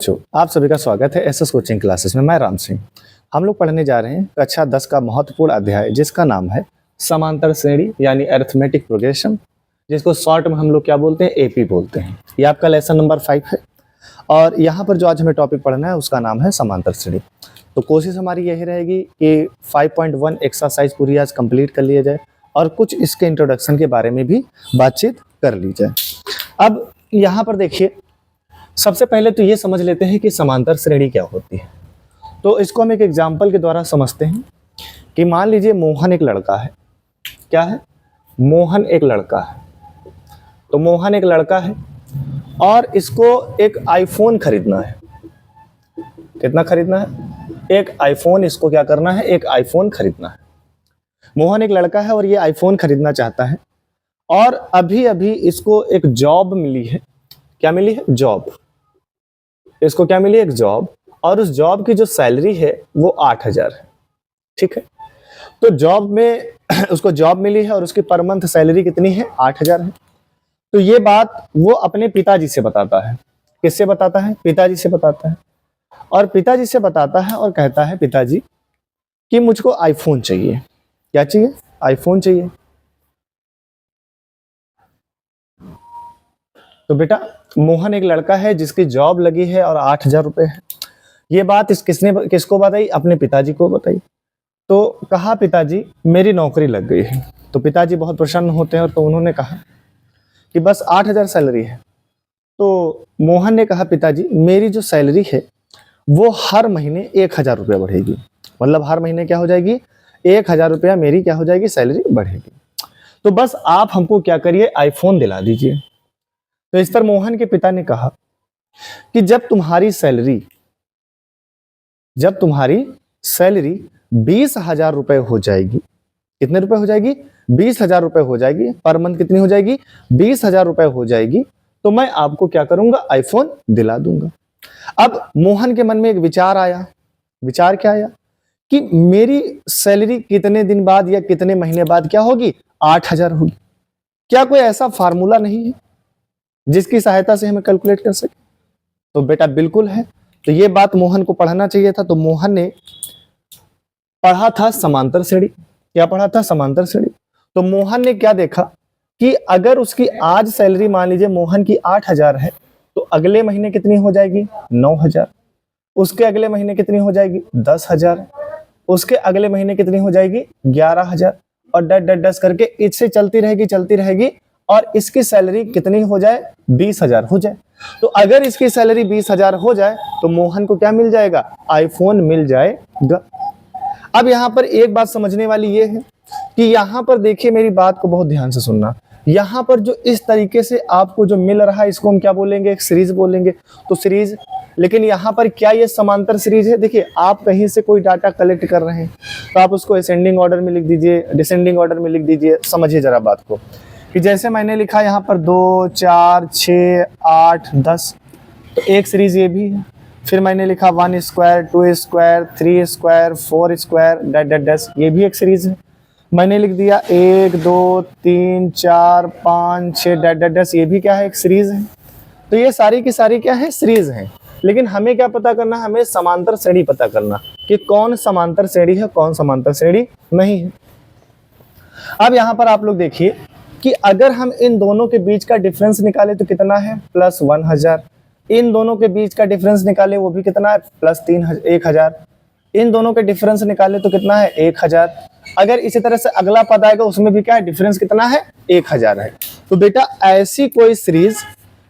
बच्चों, आप सभी का स्वागत है एसएस कोचिंग क्लासेस में। मैं राम सिंह। हम लोग पढ़ने जा रहे हैं कक्षा 10 का महत्वपूर्ण अध्याय, जिसका नाम है समांतर श्रेणी यानी अरिथमेटिक प्रोग्रेशन, जिसको शॉर्ट में हम लोग क्या बोलते हैं, एपी बोलते हैं। ये आपका लेसन नंबर 5 है और यहाँ पर जो आज हमें टॉपिक पढ़ना है उसका नाम है समांतर श्रेणी। तो कोशिश हमारी यही रहेगी कि 5.1 एक्सरसाइज पूरी आज कंप्लीट कर लिया जाए और कुछ इसके इंट्रोडक्शन के बारे में भी बातचीत कर ली जाए। अब यहाँ पर देखिए, सबसे पहले तो ये समझ लेते हैं कि समांतर श्रेणी क्या होती है। तो इसको हम एक एग्जाम्पल के द्वारा समझते हैं कि मान लीजिए मोहन एक लड़का है। क्या है? मोहन एक लड़का है। तो मोहन एक लड़का है और इसको एक आईफोन खरीदना है। कितना खरीदना है? एक आईफोन। इसको क्या करना है? एक आईफोन खरीदना है। मोहन एक लड़का है और ये आईफोन खरीदना चाहता है और अभी अभी इसको एक जॉब मिली है। क्या मिली है? जॉब। इसको क्या मिली? एक जॉब। और उस जॉब की जो सैलरी है वो 8,000 है। ठीक है। तो जॉब में उसको जॉब मिली है और उसकी पर मंथ सैलरी कितनी है? 8,000 है। तो ये बात वो अपने पिताजी से बताता है। किससे बताता है? पिताजी से बताता है। और पिताजी से बताता है और कहता है, पिताजी कि मुझको आईफोन चाहिए। क्या चाहिए? आईफोन चाहिए। तो बेटा, मोहन एक लड़का है जिसकी जॉब लगी है और 8,000 रुपए है। ये बात किसको बताई? अपने पिताजी को बताई। तो कहा, पिताजी मेरी नौकरी लग गई है। तो पिताजी बहुत प्रसन्न होते हैं और तो उन्होंने कहा कि बस 8,000 सैलरी है। तो मोहन ने कहा, पिताजी मेरी जो सैलरी है वो हर महीने 1,000 रुपया बढ़ेगी। मतलब हर महीने क्या हो जाएगी? 1,000 रुपया मेरी क्या हो जाएगी? सैलरी बढ़ेगी। तो बस आप हमको क्या करिए? आईफोन दिला दीजिए। तो इस पर मोहन के पिता ने कहा कि जब तुम्हारी सैलरी 20,000 रुपए हो जाएगी। कितने रुपए हो जाएगी? 20,000 रुपए हो जाएगी। पर मंथ कितनी हो जाएगी? 20,000 रुपए हो जाएगी। तो मैं आपको क्या करूंगा? आईफोन दिला दूंगा। अब मोहन के मन में एक विचार आया। विचार क्या आया? कि मेरी सैलरी कितने दिन बाद या कितने महीने बाद क्या होगी? 8,000 होगी। क्या कोई ऐसा फार्मूला नहीं है जिसकी सहायता से हमें कैलकुलेट कर सके? तो बेटा बिल्कुल है। तो ये बात मोहन को पढ़ना चाहिए था। तो मोहन ने पढ़ा था समांतर श्रेणी। क्या पढ़ा था? समांतर श्रेणी। तो मोहन ने क्या देखा कि अगर उसकी आज सैलरी मान लीजिए मोहन की 8,000 है, तो अगले महीने कितनी हो जाएगी? 9,000। उसके अगले महीने कितनी हो जाएगी? 10,000। उसके अगले महीने कितनी हो जाएगी? 11,000। और डस करके इससे चलती रहेगी और इसकी सैलरी कितनी हो जाए? 20,000 हो जाए। तो अगर इसकी सैलरी 20,000 हो जाए तो मोहन को क्या मिल जाएगा? आईफोन मिल जाएगा। अब यहां पर एक बात समझने वाली ये है कि यहां पर देखिए, मेरी बात को बहुत ध्यान से सुनना। यहां पर जो इस तरीके से आपको जो मिल रहा है इसको हम क्या बोलेंगे? एक सीरीज बोलेंगे। तो सीरीज, लेकिन यहां पर क्या ये समांतर सीरीज है? देखिए, आप कहीं से कोई डाटा कलेक्ट कर रहे हैं तो आप उसको असेंडिंग ऑर्डर में लिख दीजिए, डिसेंडिंग ऑर्डर में लिख दीजिए। समझिए जरा बात को कि जैसे मैंने लिखा यहाँ पर 2, 4, 6, 8, 10, तो एक सीरीज ये भी है। फिर मैंने लिखा 1 square, 2 square, 3 square, 4 square, dash, ये भी एक सीरीज है। मैंने लिख दिया 1, 2, 3, 4, 5, 6, डैश, ये भी क्या है? एक सीरीज है। तो ये सारी की सारी क्या है? सीरीज है। लेकिन हमें क्या पता करना? हमें समांतर श्रेणी पता करना कि कौन समांतर श्रेणी है, कौन समांतर श्रेणी नहीं है। अब यहां पर आप लोग देखिए कि अगर हम इन दोनों के बीच का डिफरेंस निकाले तो कितना है? प्लस 1,000। इन दोनों के बीच का डिफरेंस निकाले वो भी कितना है? प्लस 1,000। इन दोनों के डिफरेंस निकाले तो कितना है? 1,000। अगर इसी तरह से अगला पद आएगा उसमें भी क्या है? डिफरेंस कितना है? 1,000 है। तो बेटा ऐसी कोई सीरीज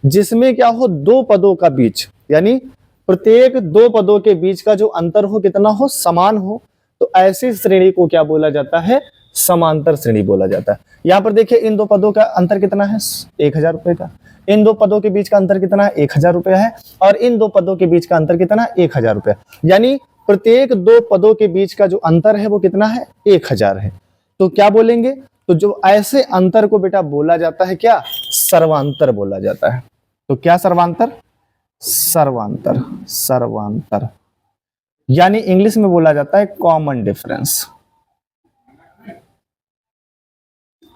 जिसमें क्या हो? दो पदों का बीच, यानी प्रत्येक दो पदों के बीच का जो अंतर हो कितना हो? समान हो। तो ऐसी श्रेणी को क्या बोला जाता है? समांतर श्रेणी बोला जाता है। यहाँ पर देखिए, इन दो पदों का अंतर कितना है? 1,000 रुपए का। इन दो पदों के बीच का अंतर कितना है? 1,000 रुपया है। और इन दो पदों के बीच का अंतर कितना है? 1,000 रुपया। यानी प्रत्येक दो पदों के बीच का जो अंतर है वो कितना है? 1,000 है। तो क्या बोलेंगे? तो जो ऐसे अंतर को बेटा बोला जाता है क्या? सर्वांतर बोला जाता है। तो क्या सर्वांतर? सर्वांतर। सर्वांतर यानी इंग्लिश में बोला जाता है कॉमन डिफरेंस।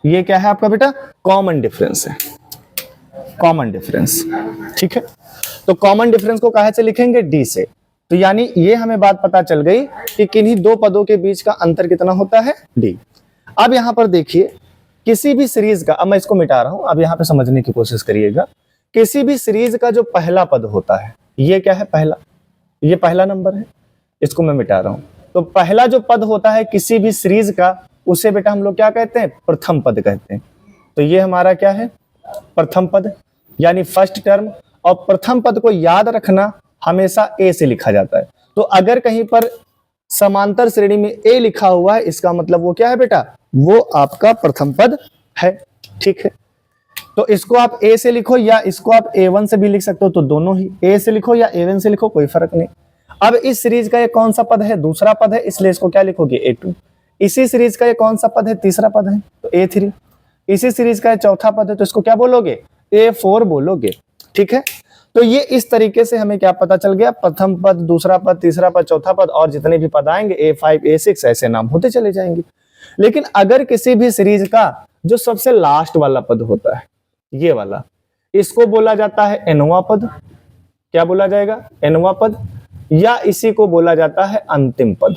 ये क्या है आपका बेटा? कॉमन डिफरेंस है। Common difference. ठीक है। तो कॉमन डिफरेंस को कहाँ से लिखेंगे, डी से। तो यानी ये हमें बात पता चल गई कि किन्हीं दो पदों के बीच का अंतर कितना होता है, डी। अब यहां पर देखिए किसी भी सीरीज का, अब मैं इसको मिटा रहा हूं, अब यहां पे समझने की कोशिश करिएगा। किसी भी सीरीज का जो पहला पद होता है, ये क्या है, पहला, ये पहला नंबर है, इसको मैं मिटा रहा हूं। तो पहला जो पद होता है किसी भी सीरीज का, उसे बेटा हम लोग क्या कहते हैं, प्रथम पद कहते हैं। तो ये हमारा क्या है, प्रथम पद, यानी फर्स्ट टर्म। और प्रथम पद को याद रखना, हमेशा ए से लिखा जाता है। तो अगर कहीं पर समांतर श्रेणी में ए लिखा हुआ है, इसका मतलब वो क्या है बेटा, वो आपका प्रथम पद है। ठीक है, तो इसको आप ए से लिखो या इसको आप A1 से भी लिख सकते हो, तो दोनों ही, ए से लिखो या A1 से लिखो, कोई फर्क नहीं। अब इस सीरीज का ये कौन सा पद है, दूसरा पद है, इसलिए इसको क्या लिखोगे, A2। इसी सीरीज का ये कौन सा पद है, तीसरा पद है, तो A3। इसी सीरीज का चौथा पद है, तो इसको क्या बोलोगे, A4 बोलोगे। ठीक है, तो ये इस तरीके से हमें क्या पता चल गया, प्रथम पद, दूसरा पद, तीसरा पद, चौथा पद, और जितने भी पद आएंगे A5 A6 ऐसे नाम होते चले जाएंगे। लेकिन अगर किसी भी सीरीज का जो सबसे लास्ट वाला पद होता है, ये वाला, इसको बोला जाता है nवां पद। क्या बोला जाएगा, nवां पद, या इसी को बोला जाता है अंतिम पद।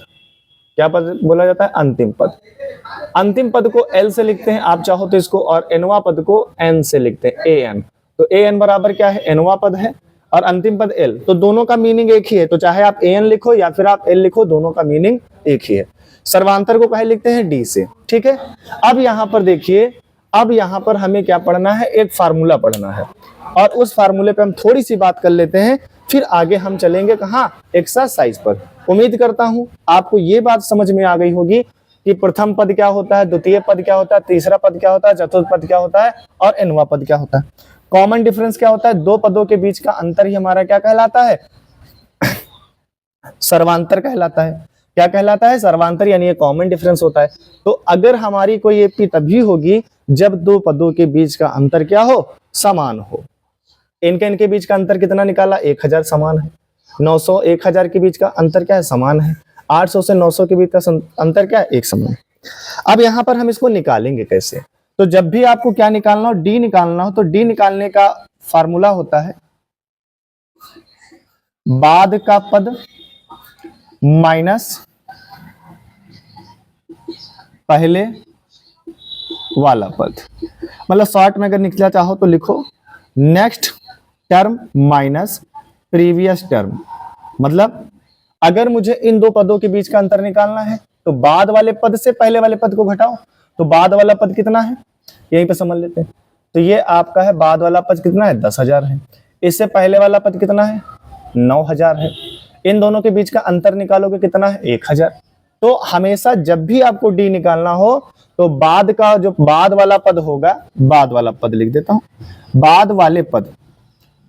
क्या पद बोला जाता है, अंतिम पद। अंतिम पद को L से लिखते हैं आप चाहो तो इसको, और nवां पद को N से लिखते हैं, AN। तो AN बराबर क्या है, nवां पद है और अंतिम पद L, तो दोनों का मीनिंग एक ही है। तो चाहे आप AN लिखो या फिर आप L लिखो, दोनों का मीनिंग एक ही है। सर्वांतर को कहे लिखते हैं, D से। ठीक है, अब यहां पर देखिए, अब यहां पर हमें क्या पढ़ना है, एक फार्मूला पढ़ना है, और उस फार्मूले पे हम थोड़ी सी बात कर लेते हैं, फिर आगे हम चलेंगे कहाँ, एक्सरसाइज पर। उम्मीद करता हूं आपको ये बात समझ में आ गई होगी कि प्रथम पद क्या होता है, द्वितीय पद क्या होता है, तीसरा पद क्या होता है, चतुर्थ पद क्या होता है, और nवां पद क्या होता है। कॉमन डिफरेंस क्या होता है, दो पदों के बीच का अंतर ही हमारा क्या कहलाता है, सर्वांतर कहलाता है। क्या कहलाता है, सर्वांतर, यानी ये कॉमन डिफरेंस होता है। तो अगर हमारी कोई एपी तभी होगी जब दो पदों के बीच का अंतर क्या हो, समान हो। इनके बीच का अंतर कितना निकाला, 1000 समान है। 900 1000 के बीच का अंतर क्या है, समान है। 800 से 900 के बीच का अंतर क्या है, एक समान है। अब यहां पर हम इसको निकालेंगे कैसे, तो जब भी आपको क्या निकालना हो, डी निकालना हो, तो डी निकालने का फार्मूला होता है बाद का पद माइनस पहले वाला पद। मतलब शॉर्ट में अगर निकला चाहो तो लिखो next term minus previous term. मतलब अगर मुझे इन दो पदों के बीच का अंतर निकालना है तो बाद वाले पद से पहले वाले पद को घटाओ। तो बाद वाला पद कितना है, यहीं पे समझ लेते हैं। तो ये आपका है, बाद वाला पद कितना है, 10,000 है। इससे पहले वाला पद कितना है, 9,000 है। इन दोनों के बीच का अंतर निकालोगे कितना है, 1,000। तो हमेशा जब भी आपको डी निकालना हो तो बाद का जो बाद वाला पद होगा, बाद वाला पद लिख देता हूं, बाद वाले पद,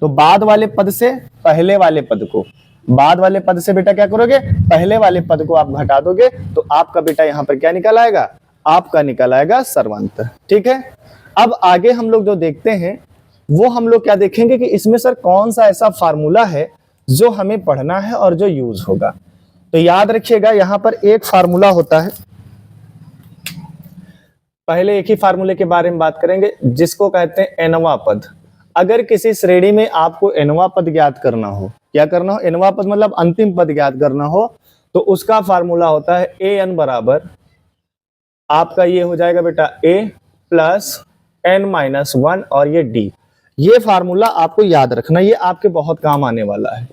तो बाद वाले पद से पहले वाले पद को, बाद वाले पद से बेटा क्या करोगे, पहले वाले पद को आप घटा दोगे, तो आपका बेटा यहां पर क्या निकल आएगा, आपका निकल आएगा सर्वांतर। ठीक है, अब आगे हम लोग जो देखते हैं वो हम लोग क्या देखेंगे कि इसमें सर कौन सा ऐसा फार्मूला है जो हमें पढ़ना है और जो यूज होगा। तो याद रखिएगा यहां पर एक फार्मूला होता है, पहले एक ही फार्मूले के बारे में बात करेंगे जिसको कहते हैं एनवां पद। अगर किसी श्रेणी में आपको एनवां पद ज्ञात करना हो, क्या करना हो, एनवां पद मतलब अंतिम पद ज्ञात करना हो, तो उसका फार्मूला होता है ए एन बराबर आपका ये हो जाएगा बेटा a प्लस n-1 और ये d। ये फार्मूला आपको याद रखना, ये आपके बहुत काम आने वाला है,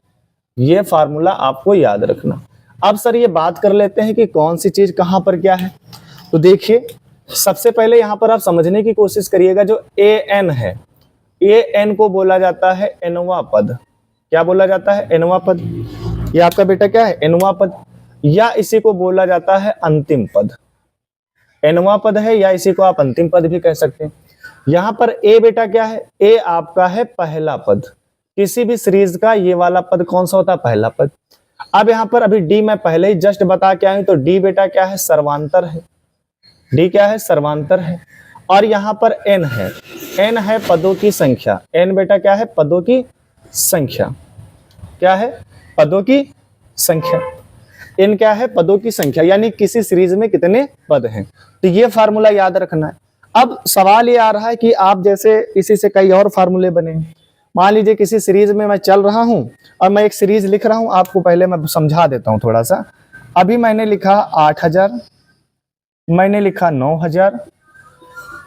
ये फार्मूला आपको याद रखना। अब सर ये बात कर लेते हैं कि कौन सी चीज कहां पर क्या है। तो देखिए सबसे पहले यहां पर आप समझने की कोशिश करिएगा, जो ए एन है, ए एन को बोला जाता है एनवां पद। क्या बोला जाता है, एनवां पद। ये आपका बेटा क्या है, एनवां पद, या इसी को बोला जाता है अंतिम पद। एनवां पद है या इसी को आप अंतिम पद भी कह सकते हैं। यहां पर ए बेटा क्या है, ए आपका है पहला पद। किसी भी सीरीज का ये वाला पद कौन सा होता है, पहला पद। अब यहां पर अभी डी मैं पहले ही जस्ट बता के आया हूं, तो डी बेटा क्या है, सर्वांतर है। डी क्या है, सर्वांतर है। और यहां पर एन है, एन है पदों की संख्या। एन बेटा क्या है, पदों की संख्या। क्या है, पदों की संख्या। एन क्या है, पदों की संख्या, यानी किसी सीरीज में कितने पद हैं। तो ये फार्मूला याद रखना है। अब सवाल ये आ रहा है कि आप जैसे इसी से कई और फार्मूले बने, मान लीजिए किसी सीरीज में मैं चल रहा हूं और मैं एक सीरीज लिख रहा हूं, आपको पहले मैं समझा देता हूं थोड़ा सा। अभी मैंने लिखा 8000, मैंने लिखा 9000,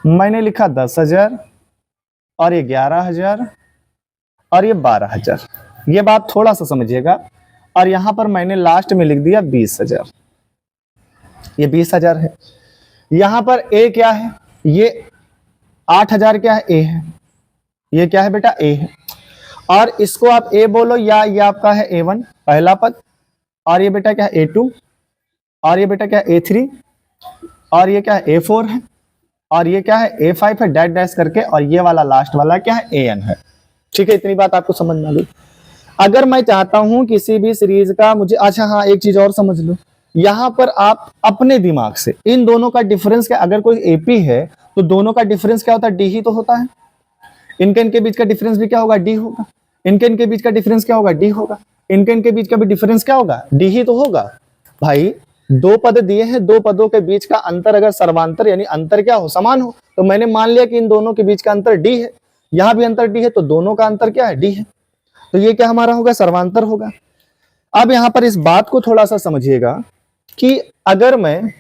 मैंने लिखा 10,000 और ये 11,000 और ये 12,000। ये बात थोड़ा सा समझिएगा। और यहां पर मैंने लास्ट में लिख दिया 20,000, ये 20,000 है। यहां पर ए क्या है, ये 8,000 क्या है, ए है। ये क्या है बेटा, ए है। और इसको आप ए बोलो या ये आपका है A1 पहला पद, और ये बेटा क्या है A2, और ये बेटा क्या है A3, और ये क्या है A4 है, और ये क्या है A5 है, डैश डैश करके, और ये वाला लास्ट वाला क्या है AN है। ठीक है, इतनी बात आपको समझ में आ गई। अगर मैं चाहता हूं किसी भी सीरीज का मुझे, अच्छा हाँ एक चीज और समझ लो, यहां पर आप अपने दिमाग से इन दोनों का डिफरेंस क्या, अगर कोई AP है तो दोनों का डिफरेंस क्या होता है, D ही तो होता है। इनके बीच का डिफरेंस भी क्या होगा, D होगा। इनके बीच का डिफरेंस क्या होगा, D होगा। इनके बीच का भी डिफरेंस क्या होगा, D ही तो होगा। भाई दो पद दिए हैं, दो पदों के बीच का अंतर अगर सर्वांतर यानी अंतर क्या हो, समान हो, तो मैंने मान लिया कि इन दोनों के बीच का अंतर D है। यहां भी अंतर D है, तो दोनों का अंतर क्या है, D है। तो ये क्या हमारा होगा, सर्वांतर होगा। अब यहां पर इस बात को थोड़ा सा समझिएगा कि अगर मैं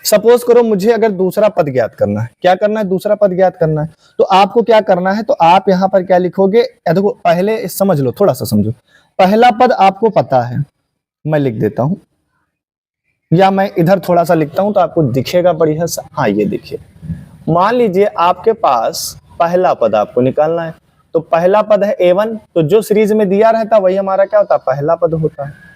सपोज करो मुझे अगर दूसरा पद ज्ञात करना है, क्या करना है, दूसरा पद ज्ञात करना है, तो आपको क्या करना है, तो आप यहां पर क्या लिखोगे, देखो पहले समझ लो, थोड़ा सा समझो। पहला पद आपको पता है, मैं लिख देता हूं, या मैं इधर थोड़ा सा लिखता हूं तो आपको दिखेगा बढ़िया सा। हाँ ये देखिए, मान लीजिए आपके पास पहला पद आपको निकालना है, तो पहला पद है A1, तो जो सीरीज में दिया रहता वही हमारा क्या होता है, पहला पद होता है।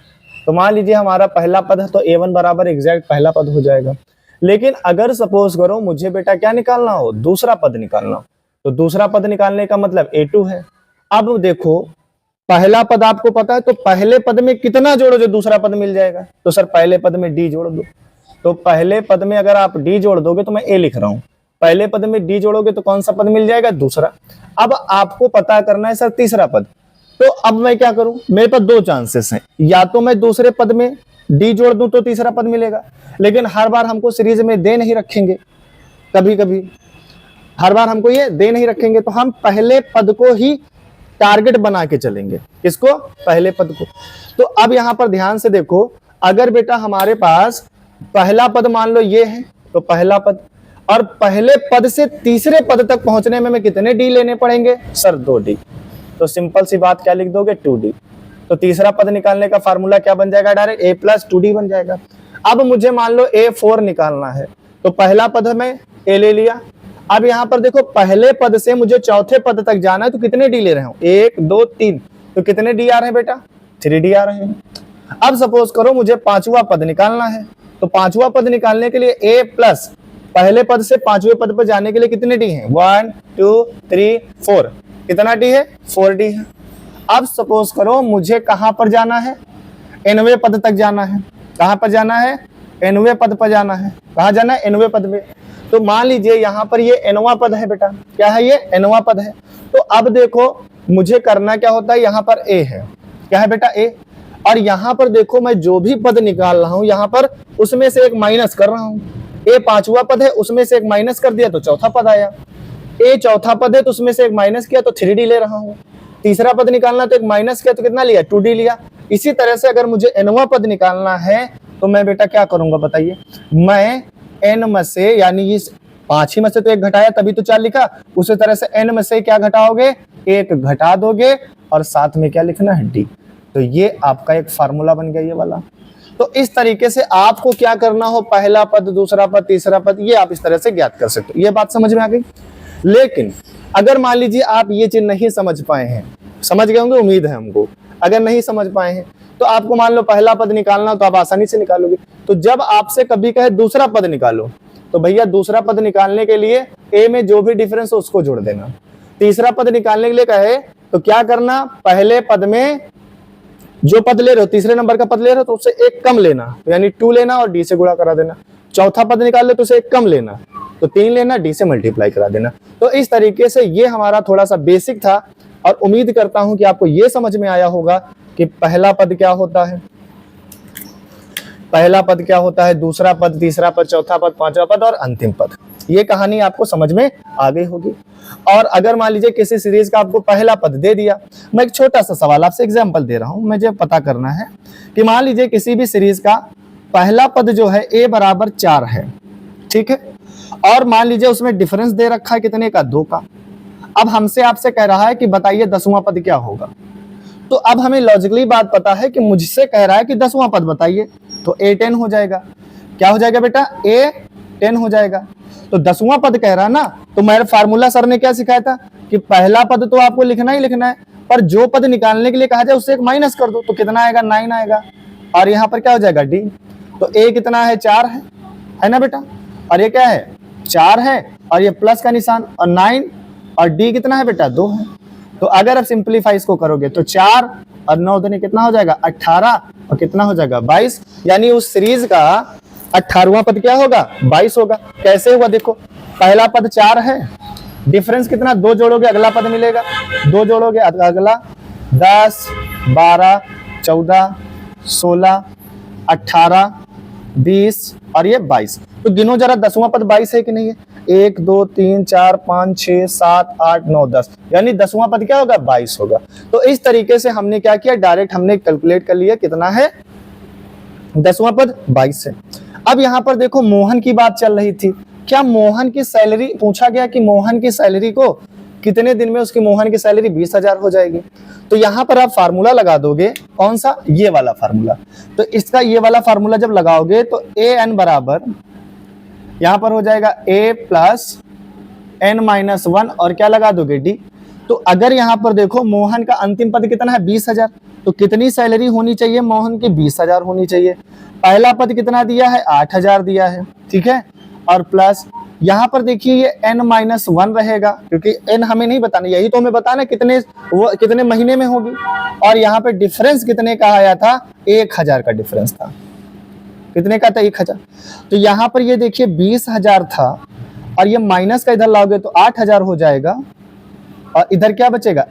तो मान लीजिए हमारा पहला पद है, तो A1 बराबर एग्जैक्ट पहला पद हो जाएगा। लेकिन अगर सपोज करो मुझे बेटा क्या निकालना हो, दूसरा पद निकालना हो, तो दूसरा पद निकालने का मतलब A2 है। अब देखो पहला पद आपको पता है, तो पहले पद में कितना जोड़ो जो दूसरा पद मिल जाएगा, तो सर पहले पद में D जोड़ दो। तो पहले पद में अगर आप D जोड़ दोगे, तो मैं A लिख रहा हूं, पहले पद में D जोड़ोगे तो कौन सा पद मिल जाएगा, दूसरा। अब आपको पता करना है सर तीसरा पद, तो अब मैं क्या करूं, मेरे पास दो चांसेस हैं, या तो मैं दूसरे पद में D जोड़ दूं तो तीसरा पद मिलेगा, लेकिन हर बार हमको सीरीज में दे नहीं रखेंगे, कभी कभी हर बार हमको ये दे नहीं रखेंगे, तो हम पहले पद को ही टारगेट बना के चलेंगे। किसको, पहले पद को। तो अब यहां पर ध्यान से देखो, अगर बेटा हमारे पास पहला पद मान लो ये है, तो पहला पद, और पहले पद से तीसरे पद तक पहुंचने में हमें कितने D लेने पड़ेंगे, सर 2D। तो सिंपल सी बात क्या लिख दोगे, 2D। तो तीसरा पद निकालने का फार्मूला क्या बन जाएगा, डायरेक्ट A + 2D बन जाएगा। अब मुझे मान लो A4 निकालना है, तो पहला पद मैं A ले लिया। अब यहां पर देखो पहले पद से मुझे चौथे पद तक जाना है, तो कितने D ले रहे हो, 1 2 3, तो कितने D आ रहे हैं बेटा, 3D आ रहे हैं। अब सपोज करो मुझे पांचवा पद निकालना है, तो पांचवा पद निकालने के लिए A+ पहले पद से पांचवें पद पर जाने के लिए कितने D हैं, 1 2 3 4, कितना D है, 4D है। अब सपोज करो मुझे कहां पर जाना है, nवें पद तक जाना है। कहां पर जाना है, nवें पद पर जाना है। कहां जाना है, nवें पद में। तो मान लीजिए यहां पर ये nवां पद है बेटा, क्या है ये, nवां पद है। तो अब देखो मुझे करना क्या होता है, यहां पर A है, क्या है बेटा, A। और यहां पर देखो मैं जो भी पद निकाल रहा हूं, यहां पर उसमें से एक माइनस कर रहा हूं। A पांचवा पद है, उसमें से एक माइनस कर दिया तो चौथा पद आया। A चौथा पद है, तो उसमें से एक माइनस किया तो 3D ले रहा हूं। तीसरा पद निकालना तो एक माइनस किया तो कितना लिया, 2D लिया। इसी तरह से अगर मुझे nवां पद निकालना है, तो मैं बेटा क्या करूंगा बताइए, मैं n में से, यानी इस 5 ही में से तो एक घटाया तभी तो 4 लिखा, उसी तरह से n में से क्या घटाओगे, 1 घटा दोगे, और साथ में क्या लिखना है, D। तो ये आपका एक फार्मूला बन गया ये वाला। तो इस तरीके से आपको क्या करना हो, पहला पद, दूसरा पद, तीसरा पद, ये आप इस तरह से ज्ञात कर सकते हो। ये बात समझ में आ गई। लेकिन अगर मान लीजिए आप ये चीज नहीं समझ पाए हैं, समझ गए होंगे उम्मीद है हमको, अगर नहीं समझ पाए हैं तो आपको मान लो पहला पद निकालना तो आप आसानी से निकालोगे। तो जब आपसे कभी कहे दूसरा पद निकालो, तो भैया दूसरा पद निकालने के लिए A में जो भी डिफरेंस हो उसको जोड़ देना। तीसरा पद निकालने के लिए कहे तो क्या करना, पहले पद में जो पद ले रहे हो, तीसरे नंबर का पद ले रहे हो, तो उससे एक कम लेना, तो यानी 2 लेना और D से गुणा करा देना। चौथा पद निकाल ले तो उसे एक कम लेना, तो 3 लेना, D से मल्टीप्लाई करा देना। तो इस तरीके से ये हमारा थोड़ा सा बेसिक था, और उम्मीद करता हूं कि आपको ये समझ में आया होगा कि पहला पद क्या होता है, पहला पद क्या होता है, दूसरा पद, तीसरा पद, चौथा पद, पांचवा पद और अंतिम पद। ये कहानी आपको समझ में आ गई होगी। और अगर मान लीजिए किसी सीरीज का आपको पहला पद दे दिया, मैं एक छोटा सा सवाल आपसे एग्जांपल दे रहा हूं, मुझे पता करना है कि मान लीजिए किसी भी सीरीज का पहला पद जो है a बराबर 4 है, ठीक है, और मान लीजिए उसमें डिफरेंस दे रखा है कितने का, 2 का। अब हमसे आपसे कह रहा है कि बताइए 10वां पद क्या होगा। तो अब हमें लॉजिकली बात पता है कि मुझसे कह रहा है कि 10वां पद बताइए, तो a10 हो जाएगा। क्या हो जाएगा बेटा, a10 हो जाएगा। तो 10वां पद कह रहा ना, तो मेरा फार्मूला सर ने क्या सिखाया था कि पहला पद तो आपको लिखना ही लिखना है, पर जो पद निकालने के लिए कहा जाए उससे एक माइनस कर दो, तो कितना आएगा, 9 आएगा। और यहाँ पर क्या हो जाएगा, d। तो a कितना है, 4 है ना बेटा, और ये क्या है, 4 है, और ये प्लस का निशान, और 9, और d कितना है बेटा, 2 है। तो अगर आप सिंप्लीफाई इसको करोगे तो 4 और 9 दूनी कितना हो जाएगा, 18, और कितना हो जाएगा, 22। यानी उस सीरीज का 18वां पद क्या होगा, 22 होगा। कैसे होगा, देखो पहला पद 4 है, डिफरेंस कितना, 2 जोड़ोगे अगला पद मिलेगा, 2 जोड़ोगे अगला, 10, 12, 14, 16, 18, 20 और ये 22। तो गिनो जरा 10वां पद 22 है कि नहीं है, 1 2 3 4 5 6 7 8 9 10, यानी 10वां पद क्या होगा, 22 होगा। तो इस तरीके से हमने क्या किया, डायरेक्ट हमने कैलकुलेट कर लिया कितना है, 10वां पद 22 है। अब यहाँ पर देखो मोहन की बात चल रही थी, क्या मोहन की सैलरी पूछा गया कि मोहन की सैलरी को कितने दिन में उसकी मोहन की सैलरी 20,000 हो जाएगी। तो यहाँ पर आप फार्मूला लगा दोगे, कौन सा, ये वाला फार्मूला। तो इसका ये वाला फार्मूला जब लगाओगे तो ए एन बराबर यहाँ पर हो जाएगा a प्लस n माइनस 1 और क्या लगा दोगे d। तो अगर यहाँ पर देखो मोहन का अंतिम पद कितना है, 20,000, तो कितनी सैलरी होनी चाहिए मोहन की, 20,000 होनी चाहिए। पहला पद कितना दिया है, 8,000 दिया है, ठीक है, और प्लस यहाँ पर देखिए ये n माइनस 1 रहेगा, क्योंकि n हमें नहीं बताना, यही तो हमें बताना कितने महीने में होगी। और यहाँ पे डिफरेंस कितने का आया था, 1,000 का डिफरेंस था, कितने का था, 1,000। तो यहाँ पर ये देखिए 20,000 था, और ये माइनस का इधर लाओगे तो 8,000 हो जाएगा, और इधर क्या बचेगा।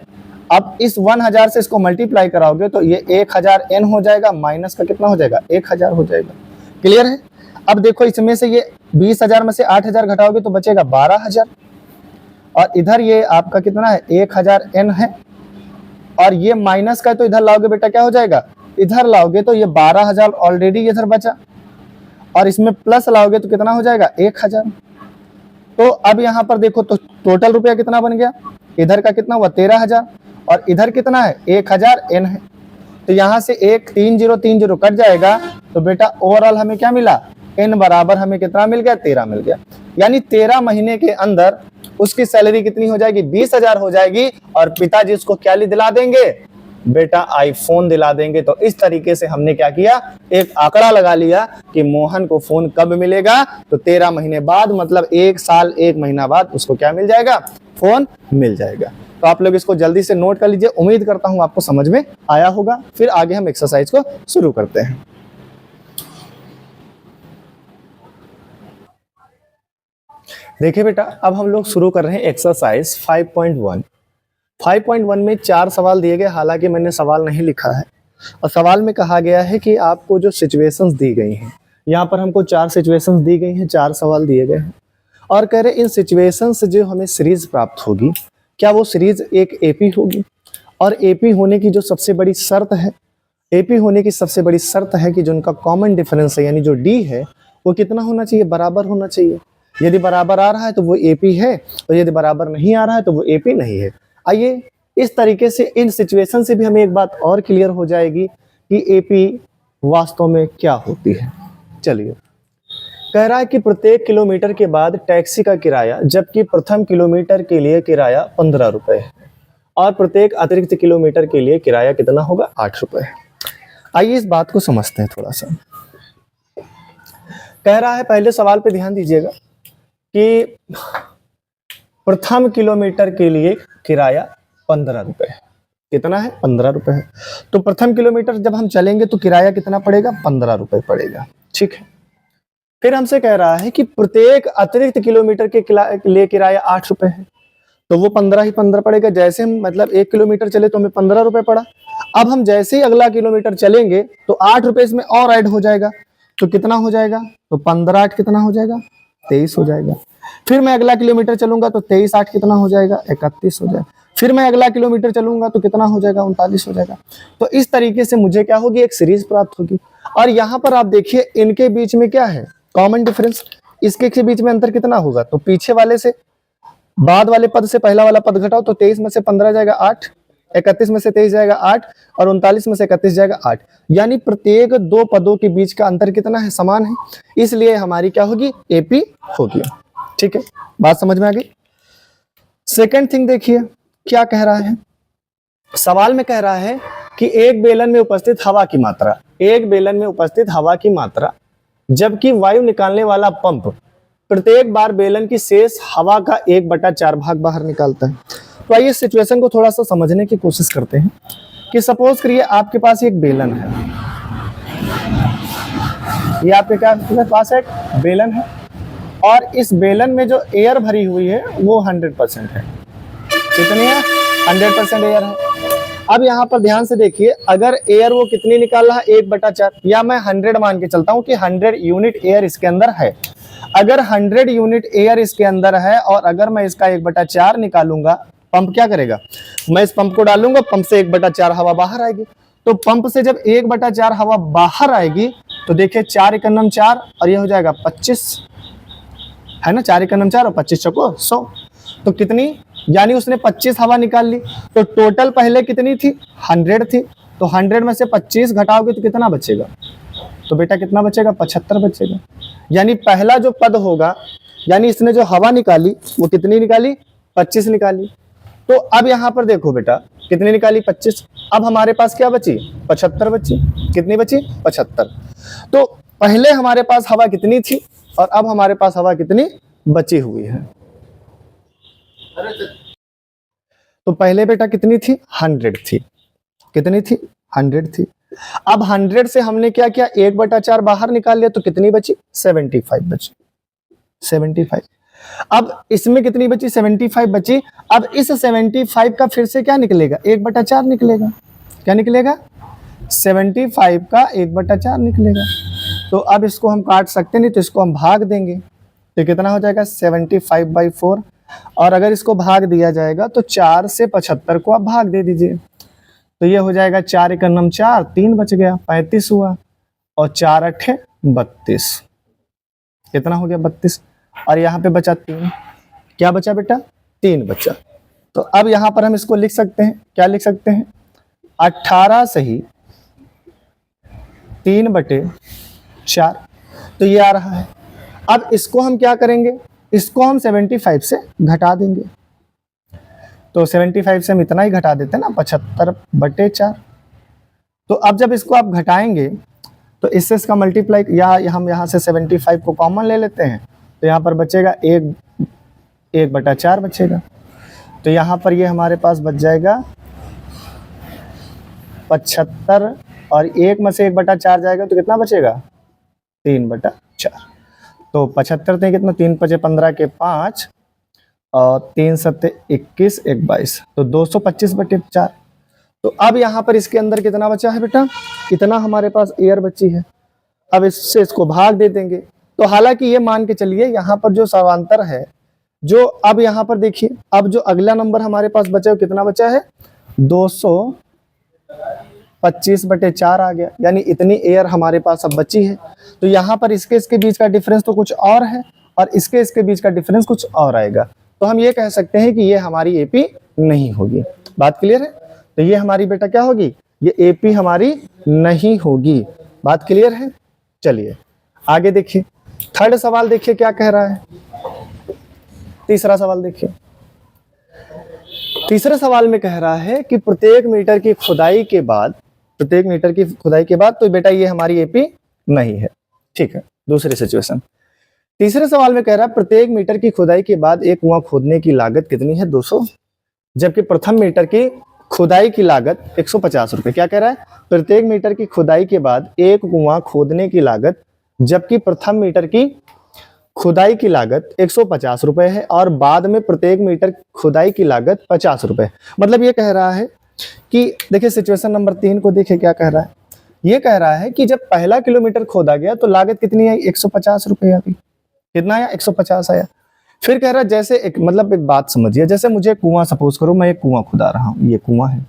अब इस 1,000 से इसको मल्टीप्लाई कराओगे तो ये 1,000 n हो जाएगा, माइनस का कितना हो जाएगा, 1,000 हो जाएगा। क्लियर है। अब देखो इसमें से ये 20,000 में से 8,000 घटाओगे तो बचेगा 12,000, और इधर ये आपका कितना है, 1,000 n है, और ये माइनस का तो इधर लाओगे बेटा क्या हो जाएगा, इधर लाओगे तो ये 12,000 ऑलरेडी इधर बचा, और इसमें प्लस लाओगे तो कितना हो जाएगा, 1,000। तो अब यहाँ पर देखो तो टोटल रुपया कितना बन गया, इधर का कितना हुआ 13,000, और इधर कितना है 1,000 n है। तो यहाँ से 30 कट जाएगा, तो बेटा ओवरऑल हमें क्या मिला, n बराबर हमें कितना मिल गया, 13 मिल गया। यानी 13 महीने के अंदर उसकी सैलरी कितनी हो जाएगी, 20,000 हो जाएगी, और पिताजी उसको क्या दिला देंगे बेटा, आईफोन दिला देंगे। तो इस तरीके से हमने क्या किया, एक आंकड़ा लगा लिया कि मोहन को फोन कब मिलेगा, तो 13 महीने बाद, मतलब 1 साल 1 महीना बाद उसको क्या मिल जाएगा, फोन मिल जाएगा। तो आप लोग इसको जल्दी से नोट कर लीजिए, उम्मीद करता हूं आपको समझ में आया होगा। फिर आगे हम एक्सरसाइज को शुरू करते हैं। देखिए बेटा, अब हम लोग शुरू कर रहे हैं एक्सरसाइज 5.1। 5.1 में 4 सवाल दिए गए, हालांकि मैंने सवाल नहीं लिखा है, और सवाल में कहा गया है कि आपको जो सिचुएशंस दी गई हैं, यहाँ पर हमको 4 सिचुएशंस दी गई हैं, 4 सवाल दिए गए हैं, और कह रहे इन सिचुएशंस से जो हमें सीरीज प्राप्त होगी, क्या वो सीरीज एक एपी होगी। और एपी होने की जो सबसे बड़ी शर्त है, एपी होने की सबसे बड़ी शर्त है कि जो उनका कॉमन डिफरेंस है, यानी जो डी है वो कितना होना चाहिए, बराबर होना चाहिए। यदि बराबर आ रहा है तो वो एपी है, और यदि बराबर नहीं आ रहा है तो वो एपी नहीं है। आइए इस तरीके से इन सिचुएशन से भी हमें एक बात और क्लियर हो जाएगी कि एपी वास्तव में क्या होती है। चलिए, कह रहा है कि प्रत्येक किलोमीटर के बाद टैक्सी का किराया, जबकि प्रथम किलोमीटर के लिए किराया 15 रुपए है, और प्रत्येक अतिरिक्त किलोमीटर के लिए किराया कितना होगा, 8 रुपए। आइए इस बात को समझते हैं थोड़ा सा। कह रहा है, पहले सवाल पे ध्यान दीजिएगा कि प्रथम किलोमीटर के लिए किराया 15 रुपए है। कितना है, 15 रुपए है। तो प्रथम किलोमीटर जब हम चलेंगे तो किराया कितना पड़ेगा, 15 रुपए पड़ेगा, ठीक है। फिर हमसे कह रहा है कि प्रत्येक अतिरिक्त किलोमीटर के लिए किराया 8 रुपए है, तो वो 15 ही 15 पड़ेगा। जैसे हम मतलब 1 किलोमीटर चले तो हमें 15 रुपए पड़ा। अब हम जैसे ही अगला किलोमीटर चलेंगे तो 8 रुपए इसमें और ऐड हो जाएगा, तो कितना हो जाएगा, तो 15 8 कितना हो जाएगा, 23 हो जाएगा। फिर मैं अगला किलोमीटर चलूंगा तो 23 8 कितना हो जाएगा, 31 हो जाएगा। फिर मैं अगला किलोमीटर चलूंगा तो कितना हो जाएगा, 39 हो जाएगा। तो इस तरीके से मुझे क्या होगी, एक सीरीज प्राप्त होगी। और यहाँ पर आप देखिए इनके बीच में क्या है, कॉमन डिफरेंस। इसके के बीच में अंतर कितना होगा, तो पीछे वाले से बाद वाले पद से पहला वाला पद घटाओ तो 23 में से 15 जाएगा 8, 31 में से 23 जाएगा 8 और 39 में से 31 जाएगा 8। यानी प्रत्येक दो पदों के बीच का अंतर कितना है, समान है। इसलिए हमारी क्या होगी, एपी होगी। ठीक है, बात समझ में आ गई। सेकंड थिंग देखिए क्या कह रहा है, सवाल में कह रहा है कि एक बेलन में उपस्थित हवा की मात्रा, एक बेलन में उपस्थित हवा की मात्रा जबकि वायु निकालने वाला पंप प्रत्येक बार बेलन की शेष हवा का 1/4 भाग बाहर निकालता है। तो आइए सिचुएशन को थोड़ा सा समझने की कोशिश करते हैं कि सपोज करिए आपके पास एक बेलन है, ये आपके पास एक बेलन है और इस बेलन में जो एयर भरी हुई है वो 100% है। कितनी है, 100% एयर है। अब यहाँ पर ध्यान से देखिए, अगर एयर वो कितनी निकाल रहा है, 1/4, या मैं 100 मान के चलता हूँ कि 100 यूनिट एयर इसके अंदर है। अगर 100 यूनिट एयर इसके अंदर है और अगर मैं इसका 1/4 निकालूंगा, पंप क्या करेगा, मैं इस पंप को डालूंगा, पंप से 1/4 हवा बाहर आएगी। तो पंप से जब 1/4 हवा बाहर आएगी तो देखिए 4 एकम 4 और ये हो जाएगा 25, है ना, 4 एकम 4 और 25 चौको 100। तो कितनी, यानी उसने 25 हवा निकाल ली। तो टोटल पहले कितनी थी, 100 थी। तो 100 में से 25 घटाओगे तो कितना बचेगा, तो बेटा कितना बचेगा, 75 बचेगा। यानी पहला जो पद होगा, यानी इसने जो हवा निकाली वो कितनी निकाली, 25 निकाली। तो अब यहाँ पर देखो बेटा कितनी निकाली, 25। अब हमारे पास क्या बची, 75 बची। कितनी बची, 75। तो पहले हमारे पास हवा कितनी थी और अब हमारे पास हवा कितनी बची हुई है। तो पहले बेटा कितनी थी, 100 थी। कितनी थी, 100 थी। अब 100 से हमने क्या किया, 1/4 बाहर निकाल लिया तो कितनी बची, 75 बची, 75। अब इसमें कितनी बची, 75 बची। अब इस 75 का फिर से क्या निकलेगा, 1/4 निकलेगा। क्या निकलेगा, 75 का 1/4 निकलेगा। तो अब इसको हम काट सकते नहीं, तो इसको हम भाग देंगे तो कितना हो जाएगा, 75/4। और अगर इसको भाग दिया जाएगा तो 4 से 75 को आप भाग दे दीजिए तो ये हो जाएगा 4 एकम 4, 3 बच गया, 35 हुआ और 4 8 32। कितना हो गया, 32। और यहाँ पे बचा 3, क्या बचा बेटा, 3 बचा। तो अब यहाँ पर हम इसको लिख सकते हैं, क्या लिख सकते हैं, 18 सही 3/4। तो ये आ रहा है। अब इसको हम क्या करेंगे, इसको हम 75 से घटा देंगे। तो 75 से हम इतना ही घटा देते हैं ना, 75/4। तो अब जब इसको आप घटाएंगे तो इससे इसका मल्टीप्लाई, या हम यहाँ से 75 को कॉमन ले लेते हैं तो यहाँ पर बचेगा 1/4 बचेगा। तो यहाँ पर ये हमारे पास बच जाएगा 75 और 1 में से 1/4 जाएगा तो कितना बचेगा, 3/4। तो 75 थे कितना, 3 × 5 = 15 के 5 और 3 × 7 = 21, 1 22, तो 225/4। तो अब यहाँ पर इसके अंदर कितना बचा है बेटा, कितना हमारे पास एयर बची है। अब इससे इसको भाग दे देंगे। तो हालांकि ये मान के चलिए यहाँ पर जो समांतर है, जो अब यहाँ पर देखिए, अब जो अगला नंबर हमारे पास बचा है कितना बचा है, 225/4 आ गया। यानी इतनी एयर हमारे पास अब बची है। तो यहाँ पर इसके बीच का डिफरेंस तो कुछ और है और इसके बीच का डिफरेंस कुछ और आएगा। तो हम ये कह सकते हैं कि ये हमारी एपी नहीं होगी। बात क्लियर है। तो ये हमारी बेटा क्या होगी, ये एपी हमारी नहीं होगी। बात क्लियर है। चलिए आगे देखिए, थर्ड सवाल देखिए क्या कह रहा है। तीसरा सवाल देखिए, तीसरे सवाल में कह रहा है कि प्रत्येक मीटर की खुदाई के बाद, प्रत्येक मीटर की खुदाई के बाद, तो बेटा ये हमारी एपी नहीं है। ठीक है, दूसरी सिचुएशन। तीसरे सवाल में कह रहा है प्रत्येक मीटर की खुदाई के बाद एक कुआं खोदने की लागत कितनी है, 200, जबकि प्रथम मीटर की खुदाई की लागत 150 रुपए। क्या कह रहा है, प्रत्येक मीटर की खुदाई के बाद एक कुआं खोदने की लागत, जबकि प्रथम मीटर की खुदाई की लागत 150 रुपए है और बाद में प्रत्येक मीटर खुदाई की लागत 50 रुपए। मतलब ये कह रहा है कि देखिए सिचुएशन नंबर 3 को देखिए क्या कह रहा है। ये कह रहा है कि जब पहला किलोमीटर खोदा गया तो लागत कितनी आई, 150 रुपए आ गई। कितना आया 150 आया। फिर कह रहा है जैसे एक मतलब एक बात समझिए, जैसे मुझे कुआं, सपोज करो मैं एक कुआं खुदा रहा हूं, ये कुआं है,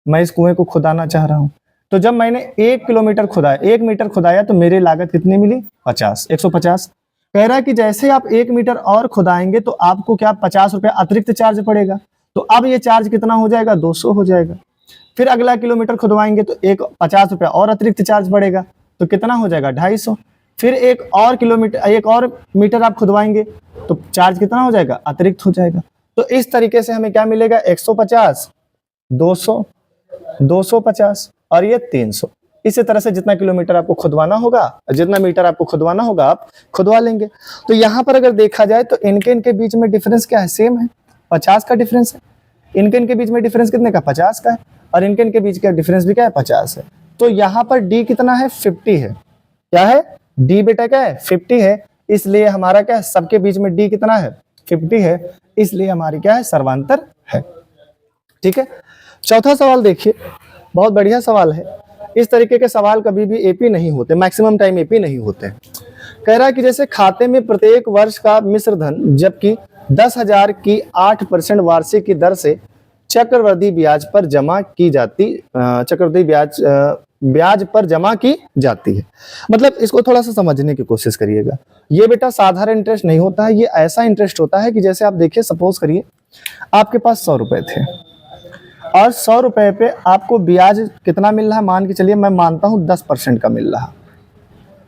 मैं इस कुएं को खुदाना चाह रहा हूं। तो जब मैंने 1 किलोमीटर खुदाया, 1 मीटर खुदाया, तो मेरी लागत कितनी मिली 50, 150। कह रहा है कि जैसे आप 1 मीटर और खुदाएंगे तो आपको क्या 50 रुपया अतिरिक्त चार्ज पड़ेगा। तो अब ये चार्ज कितना हो जाएगा 200 हो जाएगा। फिर अगला किलोमीटर खुदवाएंगे तो एक 50 रुपया और अतिरिक्त चार्ज पड़ेगा, तो कितना हो जाएगा 250। फिर एक और किलोमीटर, एक और मीटर आप खुदवाएंगे तो चार्ज कितना हो जाएगा अतिरिक्त हो जाएगा। तो इस तरीके से हमें क्या मिलेगा 150, 200, 250 और ये 300। इसी तरह से जितना किलोमीटर आपको खुदवाना होगा, जितना मीटर आपको खुदवाना होगा आप खुदवा लेंगे। तो यहाँ पर अगर देखा जाए तो इनके बीच में डिफरेंस क्या है, सेम है, 50 का डिफरेंस है। इनके बीच में डिफरेंस कितने का 50 का है, और इनके बीच का डिफरेंस भी क्या है 50 है। तो यहाँ पर डी कितना है 50 है। क्या है डी बेटा क्या है 50 है, इसलिए हमारा क्या है सबके बीच में डी कितना है 50 है, इसलिए हमारी क्या है सर्वांतर है। ठीक है, चौथा सवाल देखिए, बहुत बढ़िया सवाल है। इस तरीके के सवाल कभी भी एपी नहीं होते, मैक्सिमम टाइम एपी नहीं होते। कह रहा है कि जैसे खाते में प्रत्येक वर्ष का मिश्र धन जबकि 10,000 की 8% वार्षिक की दर से चक्रवृद्धि ब्याज पर जमा की जाती, चक्रवृद्धि ब्याज पर जमा की जाती है। मतलब इसको थोड़ा सा समझने की कोशिश करिएगा। ये बेटा साधारण इंटरेस्ट नहीं होता है, ये ऐसा इंटरेस्ट होता है कि जैसे आप देखिए, सपोज करिए आपके पास 100 रुपए थे और 100 रुपए पे आपको ब्याज कितना मिल रहा है, मान के चलिए मैं मानता हूं 10% का मिल रहा।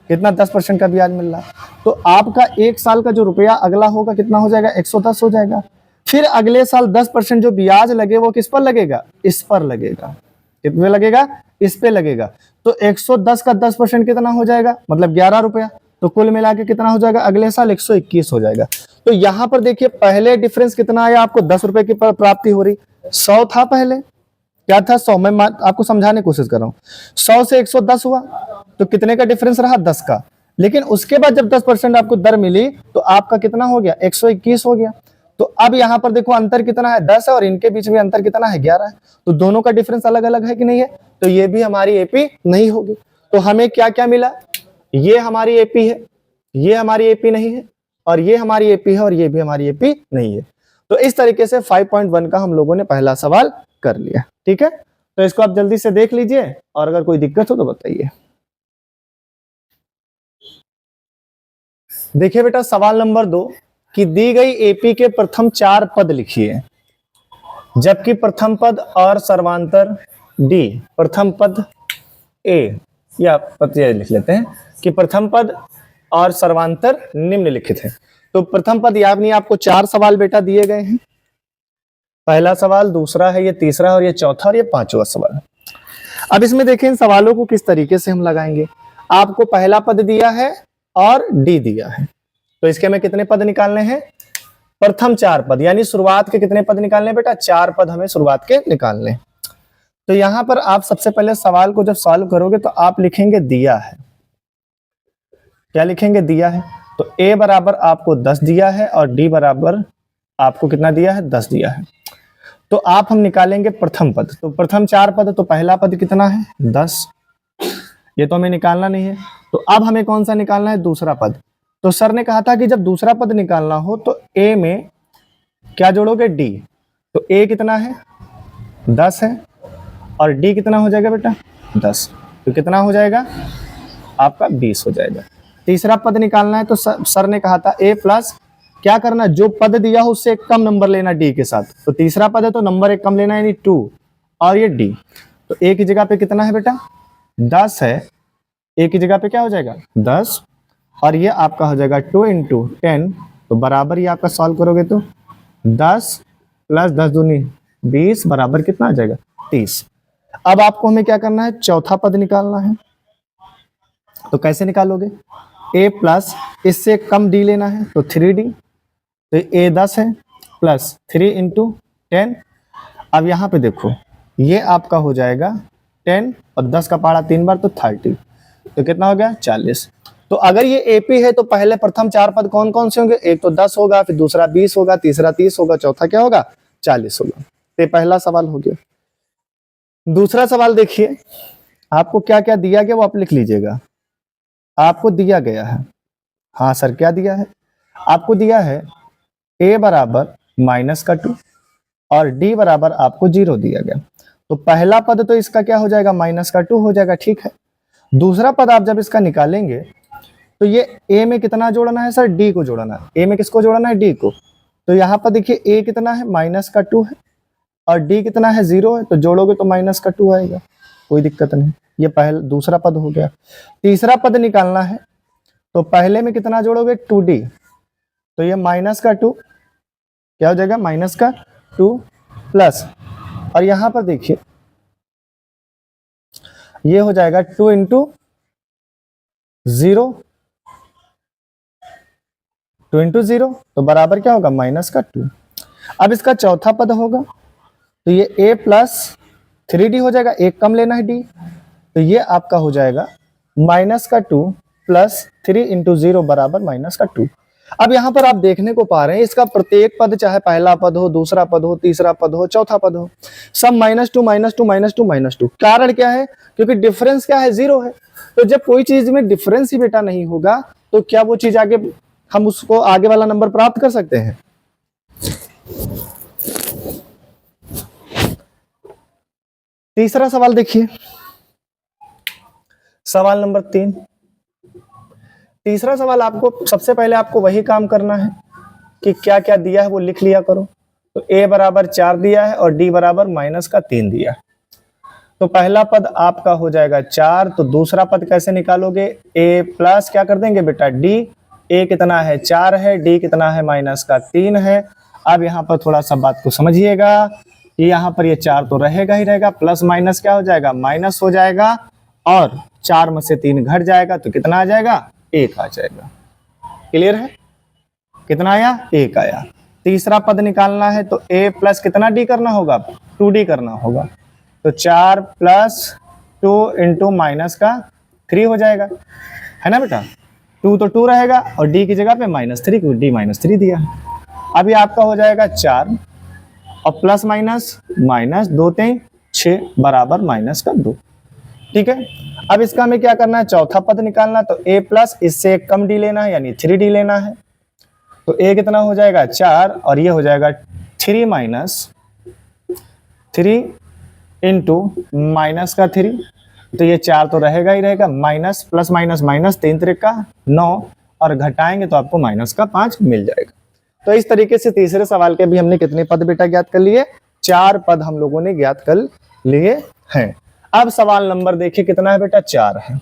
कितना 10% का ब्याज मिल रहा, तो आपका 1 साल का जो रुपया अगला होगा कितना हो जाएगा 110 हो जाएगा। फिर अगले साल 10% जो ब्याज लगे वो किस पर लगेगा, इस पर लगेगा। कितने लगेगा, इस पे लगेगा। तो 110 का 10% कितना हो जाएगा, मतलब 11 रुपया। तो कुल मिला के कितना हो जाएगा अगले साल 121 हो जाएगा। तो यहां पर देखिए पहले डिफरेंस कितना आया, आपको 10 रुपए की प्राप्ति हो रही, 100 था पहले, क्या था 100, मैं आपको समझाने की कोशिश कर रहा हूं। 100 से 110 हुआ तो कितने का डिफरेंस रहा 10 का। लेकिन उसके बाद जब 10% आपको दर मिली तो आपका कितना हो गया 121 हो गया। तो अब यहां पर देखो अंतर कितना है 10 है, और इनके बीच में अंतर कितना है 11 है। तो दोनों का डिफरेंस अलग अलग है कि नहीं है, तो ये भी हमारी एपी नहीं होगी। तो हमें क्या क्या मिला, ये हमारी एपी है, ये हमारी एपी नहीं है, और ये हमारी एपी है, और ये भी हमारी एपी नहीं है। तो इस तरीके से 5.1 का हम लोगों ने पहला सवाल कर लिया। ठीक है, तो इसको आप जल्दी से देख लीजिए, और अगर कोई दिक्कत हो तो बताइए। देखिए बेटा सवाल नंबर 2 कि दी गई एपी के प्रथम 4 पद लिखिए, जबकि प्रथम पद और सर्वांतर डी, प्रथम पद ए, या पद लिख लेते हैं कि प्रथम पद और सर्वांतर निम्नलिखित है। तो प्रथम पद यानी आपको 4 सवाल बेटा दिए गए हैं, पहला सवाल, दूसरा है ये, तीसरा और ये चौथा, और ये 5वां सवाल। अब इसमें देखें इन सवालों को किस तरीके से हम लगाएंगे। आपको पहला पद दिया है और डी दिया है, तो इसके में कितने पद निकालने हैं, प्रथम 4 पद, यानी शुरुआत के कितने पद निकालने बेटा 4 पद हमें शुरुआत के निकालने। तो यहां पर आप सबसे पहले सवाल को जब सॉल्व करोगे तो आप लिखेंगे दिया है, क्या लिखेंगे दिया है। तो ए बराबर आपको 10 दिया है और डी बराबर आपको कितना दिया है 10 दिया है। तो आप हम निकालेंगे प्रथम पद, तो प्रथम 4 पद, तो पहला पद कितना है 10, ये तो हमें निकालना नहीं है। तो अब हमें कौन सा निकालना है दूसरा पद। तो सर ने कहा था कि जब दूसरा पद निकालना हो तो ए में क्या जोड़ोगे डी, तो ए कितना है 10 है और डी कितना हो जाएगा बेटा 10, तो कितना हो जाएगा आपका 20 हो जाएगा। तीसरा पद निकालना है तो सर ने कहा था ए प्लस क्या करना, जो पद दिया हो उससे एक कम नंबर लेना डी के साथ। तो तीसरा पद है तो नंबर एक कम लेना यानी 2, और ये डी, तो ए की जगह पे कितना है बेटा 10 है, ए की जगह पे क्या हो जाएगा 10, और ये आपका हो जाएगा 2 × 10, तो बराबर ही आपका सॉल्व करोगे तो 10 + 10 दूनी 20 बराबर कितना आ जाएगा 30। अब आपको हमें क्या करना है चौथा पद निकालना है, तो कैसे निकालोगे, ए प्लस इससे कम डी लेना है तो 3d, तो ए 10 है प्लस 3 × 10। अब यहाँ पे देखो ये आपका हो जाएगा 10 और 10 का पहाड़ा 3 बार तो 30, तो कितना हो गया 40। तो अगर ये एपी है तो पहले प्रथम 4 पद कौन कौन से होंगे, एक तो 10 होगा, फिर दूसरा 20 होगा, तीसरा 30 होगा, चौथा क्या होगा 40 होगा। तो ये पहला सवाल हो गया। दूसरा सवाल देखिए, आपको क्या क्या दिया गया वो आप लिख लीजिएगा। आपको दिया गया है, हाँ सर क्या दिया है, आपको दिया है a बराबर माइनस का 2 और d बराबर आपको 0 दिया गया। तो पहला पद तो इसका क्या हो जाएगा, माइनस का 2 हो जाएगा, ठीक है। दूसरा पद आप जब इसका निकालेंगे तो ये a में कितना जोड़ना है सर, d को जोड़ना है। a में किसको जोड़ना है, d को। तो यहाँ पर देखिए a कितना है, माइनस का 2 है और d कितना है, 0 है। तो जोड़ोगे तो माइनस का 2 आएगा, कोई दिक्कत नहीं। ये पहला दूसरा पद हो गया। तीसरा पद निकालना है तो पहले में कितना जोड़ोगे, 2d। तो ये माइनस का 2 क्या हो जाएगा, माइनस का 2 प्लस, और यहां पर देखिए ये हो जाएगा 2 इंटू 0, 2 इंटू 0 तो बराबर क्या होगा, माइनस का 2। अब इसका चौथा पद होगा तो ये a प्लस 3d हो जाएगा, एक कम लेना है d। तो ये आपका हो जाएगा माइनस का 2 प्लस 3 इंटू 0 बराबर माइनस का 2। अब यहां पर आप देखने को पा रहे हैं इसका प्रत्येक पद, चाहे पहला पद हो, दूसरा पद हो, तीसरा पद हो, चौथा पद हो, सब minus two minus two minus two minus two. कारण क्या है, क्योंकि डिफरेंस क्या है, 0 है। तो जब कोई चीज में डिफरेंस ही बेटा नहीं होगा तो क्या वो चीज आगे, हम उसको आगे वाला नंबर प्राप्त कर सकते हैं। तीसरा सवाल देखिए, सवाल नंबर 3। तीसरा सवाल आपको सबसे पहले आपको वही काम करना है कि क्या क्या दिया है वो लिख लिया करो। तो a बराबर 4 दिया है और d बराबर माइनस का 3 दिया है। तो पहला पद आपका हो जाएगा 4। तो दूसरा पद कैसे निकालोगे, a प्लस क्या कर देंगे बेटा d। a कितना है, 4 है, d कितना है, माइनस का 3 है। अब यहाँ पर थोड़ा सा बात को समझिएगा कि यहाँ पर ये 4 तो रहेगा ही रहेगा, प्लस माइनस क्या हो जाएगा, माइनस हो जाएगा, और 4 में से 3 घट जाएगा तो कितना आ जाएगा, 1 आ जाएगा। क्लियर है, कितना आया, 1 आया। तीसरा पद निकालना है तो a प्लस कितना d करना होगा, 2d करना होगा। तो 4 प्लस 2 इंटू माइनस का 3 हो जाएगा, है ना बेटा। 2 तो 2 रहेगा और d की जगह पे -3, क्योंकि d -3 दिया है। अभी आपका हो जाएगा 4 और प्लस माइनस माइनस 2 3 6 बराबर माइनस का 2, ठीक है। अब इसका हमें क्या करना है, चौथा पद निकालना। तो a प्लस इससे एक कम d लेना है, यानी 3d लेना है। तो a कितना हो जाएगा, 4, और ये हो जाएगा 3 माइनस 3 इंटू माइनस का 3। तो ये 4 तो रहेगा ही रहेगा, minus plus minus minus, 3 Trika 9, और घटाएंगे तो आपको माइनस का 5 मिल जाएगा। तो इस तरीके से तीसरे सवाल के भी हमने कितने पद बेटा ज्ञात कर लिए, 4 पद हम लोगों ने ज्ञात कर लिए हैं। अब सवाल नंबर देखिए कितना है बेटा, 4 है।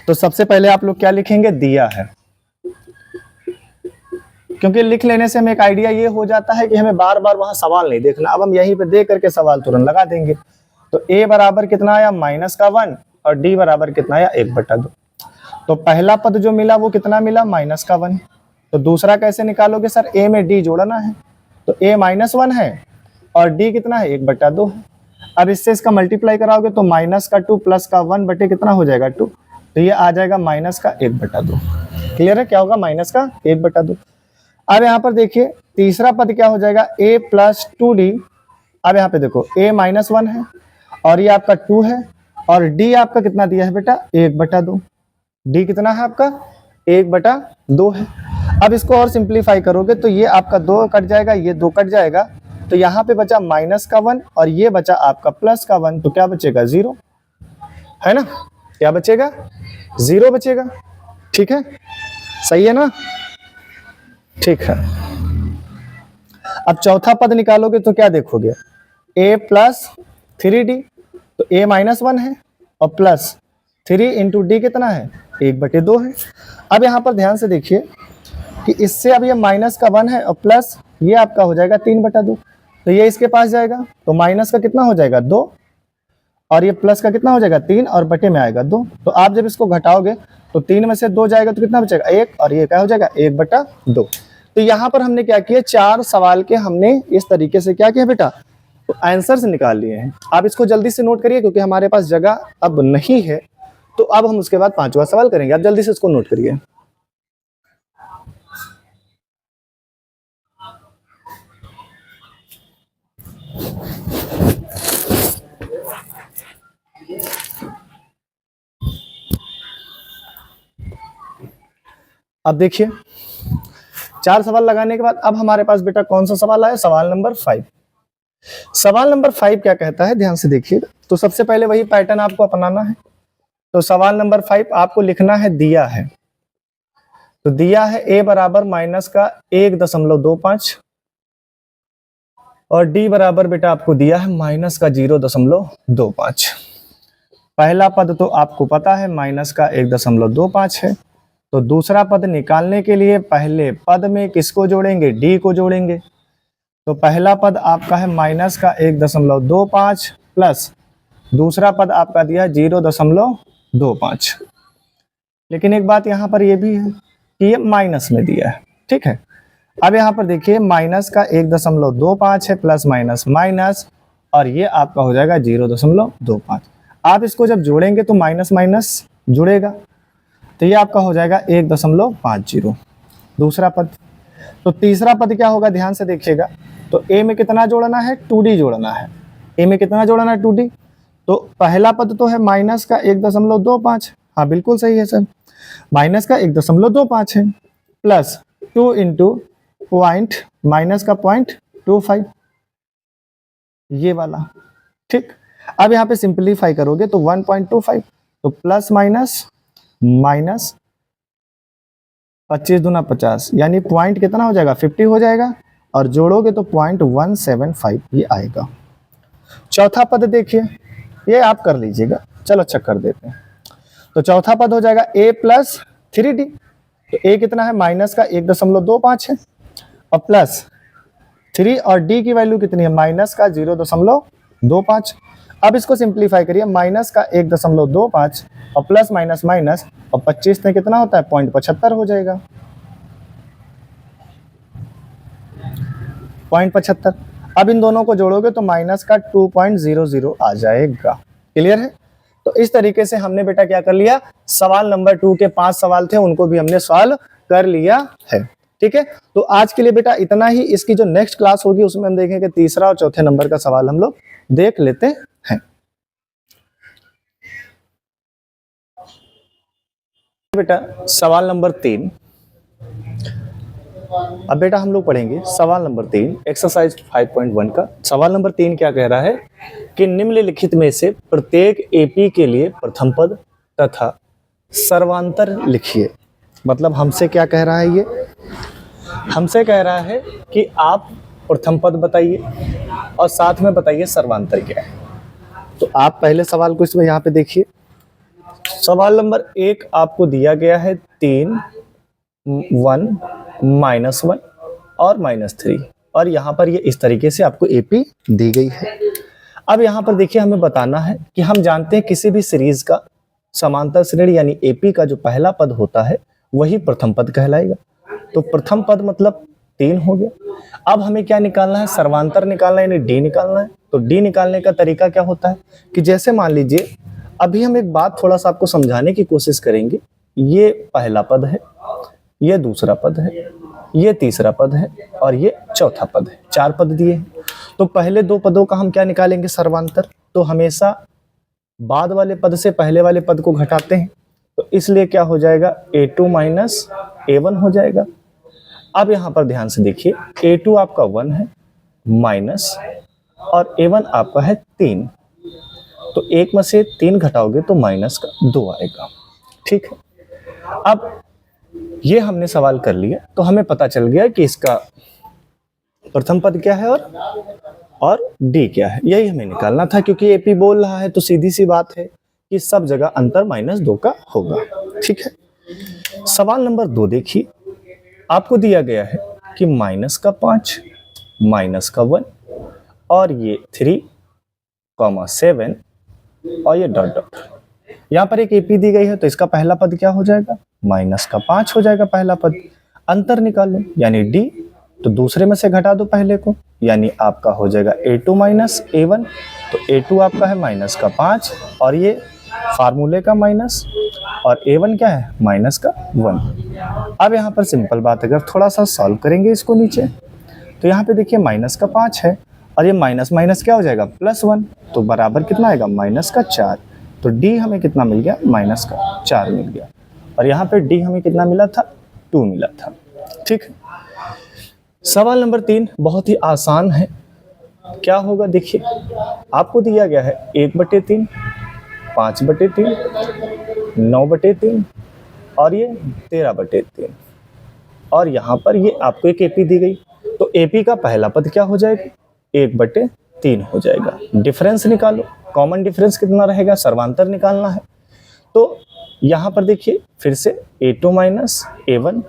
तो सबसे पहले आप लोग क्या लिखेंगे, दिया है, क्योंकि लिख लेने से हमें एक आइडिया ये हो जाता है कि हमें बार बार वहां सवाल नहीं देखना। अब हम यहीं पे दे करके सवाल तुरंत लगा देंगे। तो a बराबर कितना आया, माइनस का 1, और d बराबर कितना आया, 1/2। तो पहला पद जो मिला वो कितना मिला, माइनस का 1। तो दूसरा कैसे निकालोगे सर, a में d जोड़ना है। तो a -1 है और d कितना है, 1/2 है। अब इससे इसका मल्टीप्लाई कराओगे तो माइनस का 2 प्लस का 1 बटे कितना हो जाएगा, 2। तो ये आ जाएगा माइनस का 1/2। क्लियर है, क्या होगा, माइनस का 1/2। अब यहाँ पर देखिए तीसरा पद क्या हो जाएगा, a प्लस 2d। अब यहाँ पे देखो a -1 है और ये आपका 2 है, और d आपका कितना दिया है बेटा, 1/2। d कितना है आपका, 1/2 है। अब इसको और सिंप्लीफाई करोगे तो ये आपका 2 कट जाएगा, ये 2 कट जाएगा, तो यहाँ पे बचा माइनस का 1 और ये बचा आपका प्लस का 1। तो क्या बचेगा, 0, है ना। क्या बचेगा, 0 बचेगा, ठीक है, सही है ना, ठीक है। अब चौथा पद निकालोगे तो क्या देखोगे, a प्लस 3d। तो a -1 है और प्लस 3 इंटू डी कितना है, 1/2 है। अब यहाँ पर ध्यान से देखिए कि इससे अब ये माइनस का 1 है और प्लस ये आपका हो जाएगा 3/2। तो ये इसके पास जाएगा तो माइनस का कितना हो जाएगा, 2, और ये प्लस का कितना हो जाएगा, 3, और बटे में आएगा 2। तो आप जब इसको घटाओगे तो 3 में से 2 जाएगा तो कितना बचेगा, 1, और ये क्या हो जाएगा, 1/2। तो यहाँ पर हमने क्या किया, 4 सवाल के हमने इस तरीके से क्या किया बेटा, तो आंसर्स निकाल लिए हैं। आप इसको जल्दी से नोट करिए क्योंकि हमारे पास जगह अब नहीं है। तो अब हम उसके बाद 5वां सवाल करेंगे, आप जल्दी से इसको नोट करिए। अब देखिए 4 सवाल लगाने के बाद अब हमारे पास बेटा कौन सा सवाल आया, सवाल नंबर 5। सवाल नंबर 5 क्या कहता है, ध्यान से देखिए। तो सबसे पहले वही पैटर्न आपको अपनाना है। तो सवाल नंबर 5 आपको लिखना है, दिया है, तो दिया है a बराबर माइनस का 1.25 और d बराबर बेटा आपको दिया है माइनस का 0.25। पहला पद तो आपको पता है माइनस का 1.25 है। तो दूसरा पद निकालने के लिए पहले पद में किसको जोड़ेंगे, d को जोड़ेंगे। तो पहला पद आपका है माइनस का 1.25 प्लस दूसरा पद आपका दिया है 0.25। लेकिन एक बात यहाँ पर ये भी है कि ये माइनस में दिया है, ठीक है। अब यहाँ पर देखिए माइनस का 1.25 है, प्लस माइनस माइनस, और ये आपका हो जाएगा 0.25। आप इसको जब जोड़ेंगे तो माइनस माइनस जुड़ेगा, तो ये आपका हो जाएगा 1.50 दूसरा पद। तो तीसरा पद क्या होगा, ध्यान से देखिएगा। तो a में कितना जोड़ना है, 2d जोड़ना है। a में कितना जोड़ना है, 2d। तो पहला पद तो है माइनस का 1.25, हाँ बिल्कुल सही है सर, माइनस का 1.25 है, प्लस 2 इंटू पॉइंट माइनस का 0.25 ये वाला, ठीक। अब यहाँ पे सिंपलीफाई करोगे तो 1.25, तो प्लस माइनस माइनस 25 दूना 50, यानी पॉइंट कितना हो जाएगा, 50 हो जाएगा, और जोड़ोगे तो 0.175 ये आएगा। चौथा पद देखिए, ये आप कर लीजिएगा, चलो चेक कर देते हैं। तो चौथा पद हो जाएगा a प्लस 3d। तो a कितना है, माइनस का 1.25 है, और प्लस 3 और d की वैल्यू कितनी है, माइनस का 0.25। अब इसको सिंप्लीफाई करिए, माइनस का 1.25 और प्लस माइनस माइनस, और 25 में कितना होता है, 0.75 हो जाएगा, 0.75। अब इन दोनों को जोड़ोगे तो माइनस का 2.00 आ जाएगा। क्लियर है। तो इस तरीके से हमने बेटा क्या कर लिया, सवाल नंबर 2 के 5 सवाल थे उनको भी हमने सॉल्व कर लिया है, ठीक है। तो आज के लिए बेटा इतना ही। इसकी जो नेक्स्ट क्लास होगी उसमें हम देखेंगे तीसरा और चौथे नंबर का सवाल हम लोग देख लेते हैं। बेटा सवाल नंबर 3, अब बेटा हम लोग पढ़ेंगे सवाल नंबर 3 एक्सरसाइज 5.1 का। सवाल नंबर 3 क्या कह रहा है कि निम्नलिखित में से प्रत्येक एपी के लिए प्रथम पद तथा सर्वांतर लिखिए। मतलब हमसे क्या कह रहा है, ये हमसे कह रहा है कि आप प्रथम पद बताइए और साथ में बताइए सर्वांतर क्या है। तो आप पहले सवाल को इसमें यहाँ पे देखिए। सवाल नंबर 1 आपको दिया गया है 3, 1, -1 और -3, और यहाँ पर ये इस तरीके से आपको एपी दी गई है। अब यहाँ पर देखिए हमें बताना है कि हम जानते हैं किसी भी सीरीज का समांतर श्रेणी यानी एपी का जो पहला पद होता है वही प्रथम पद कहलाएगा। तो प्रथम पद मतलब 3 हो गया। अब हमें क्या निकालना है, सर्वांतर निकालना है, यानी डी निकालना है। तो डी निकालने का तरीका क्या होता है कि जैसे मान लीजिए अभी हम एक बात थोड़ा सा आपको समझाने की कोशिश करेंगे। ये पहला पद है, ये दूसरा पद है, ये तीसरा पद है और ये चौथा पद है। 4 पद दिए हैं। तो पहले 2 पदों का हम क्या निकालेंगे, सर्वांतर। तो हमेशा बाद वाले पद से पहले वाले पद को घटाते हैं, तो इसलिए क्या हो जाएगा, a2 माइनस a1 हो जाएगा। अब यहाँ पर ध्यान से देखिए, a2 आपका 1 है माइनस और a1 आपका है 3। तो 1 में से 3 घटाओगे तो माइनस का 2 आएगा, ठीक है। अब ये हमने सवाल कर लिया तो हमें पता चल गया कि इसका प्रथम पद क्या है और डी क्या है। यही हमें निकालना था, क्योंकि एपी बोल रहा है तो सीधी सी बात है कि सब जगह अंतर -2 का होगा, ठीक है। सवाल नंबर 2 देखिए, आपको दिया गया है कि -5, -1 और ये 3, 7 और ये डॉट डॉट। यहाँ पर एक एपी दी गई है तो इसका पहला पद क्या हो जाएगा, -5 हो जाएगा पहला पद। अंतर निकालो यानी डी, तो दूसरे में से घटा दो पहले को, यानी आपका हो जाएगा a2 माइनस a1। तो a2 आपका है -5 और ये फार्मूले का माइनस, और a1 क्या है, -1। अब यहाँ पर सिंपल बात, अगर थोड़ा सा सॉल्व करेंगे इसको नीचे, तो यहाँ पे देखिए -5 है और ये माइनस माइनस क्या हो जाएगा, +1। तो बराबर कितना आएगा, -4। तो डी हमें कितना मिल गया, -4 मिल गया। और यहाँ पे डी हमें कितना मिला था, 2 मिला था। ठीक है, सवाल नंबर 3 बहुत ही आसान है। क्या होगा देखिए, आपको दिया गया है 1/3, 5/3, 9/3 और ये 13/3 और यहाँ पर ये आपको एक एपी दी गई, तो एपी का पहला पद क्या हो जाएगा, 1/3 हो जाएगा। डिफरेंस निकालो, कॉमन डिफरेंस कितना रहेगा, सर्वांतर निकालना है। तो यहाँ पर देखिए फिर से a2 माइनस a1।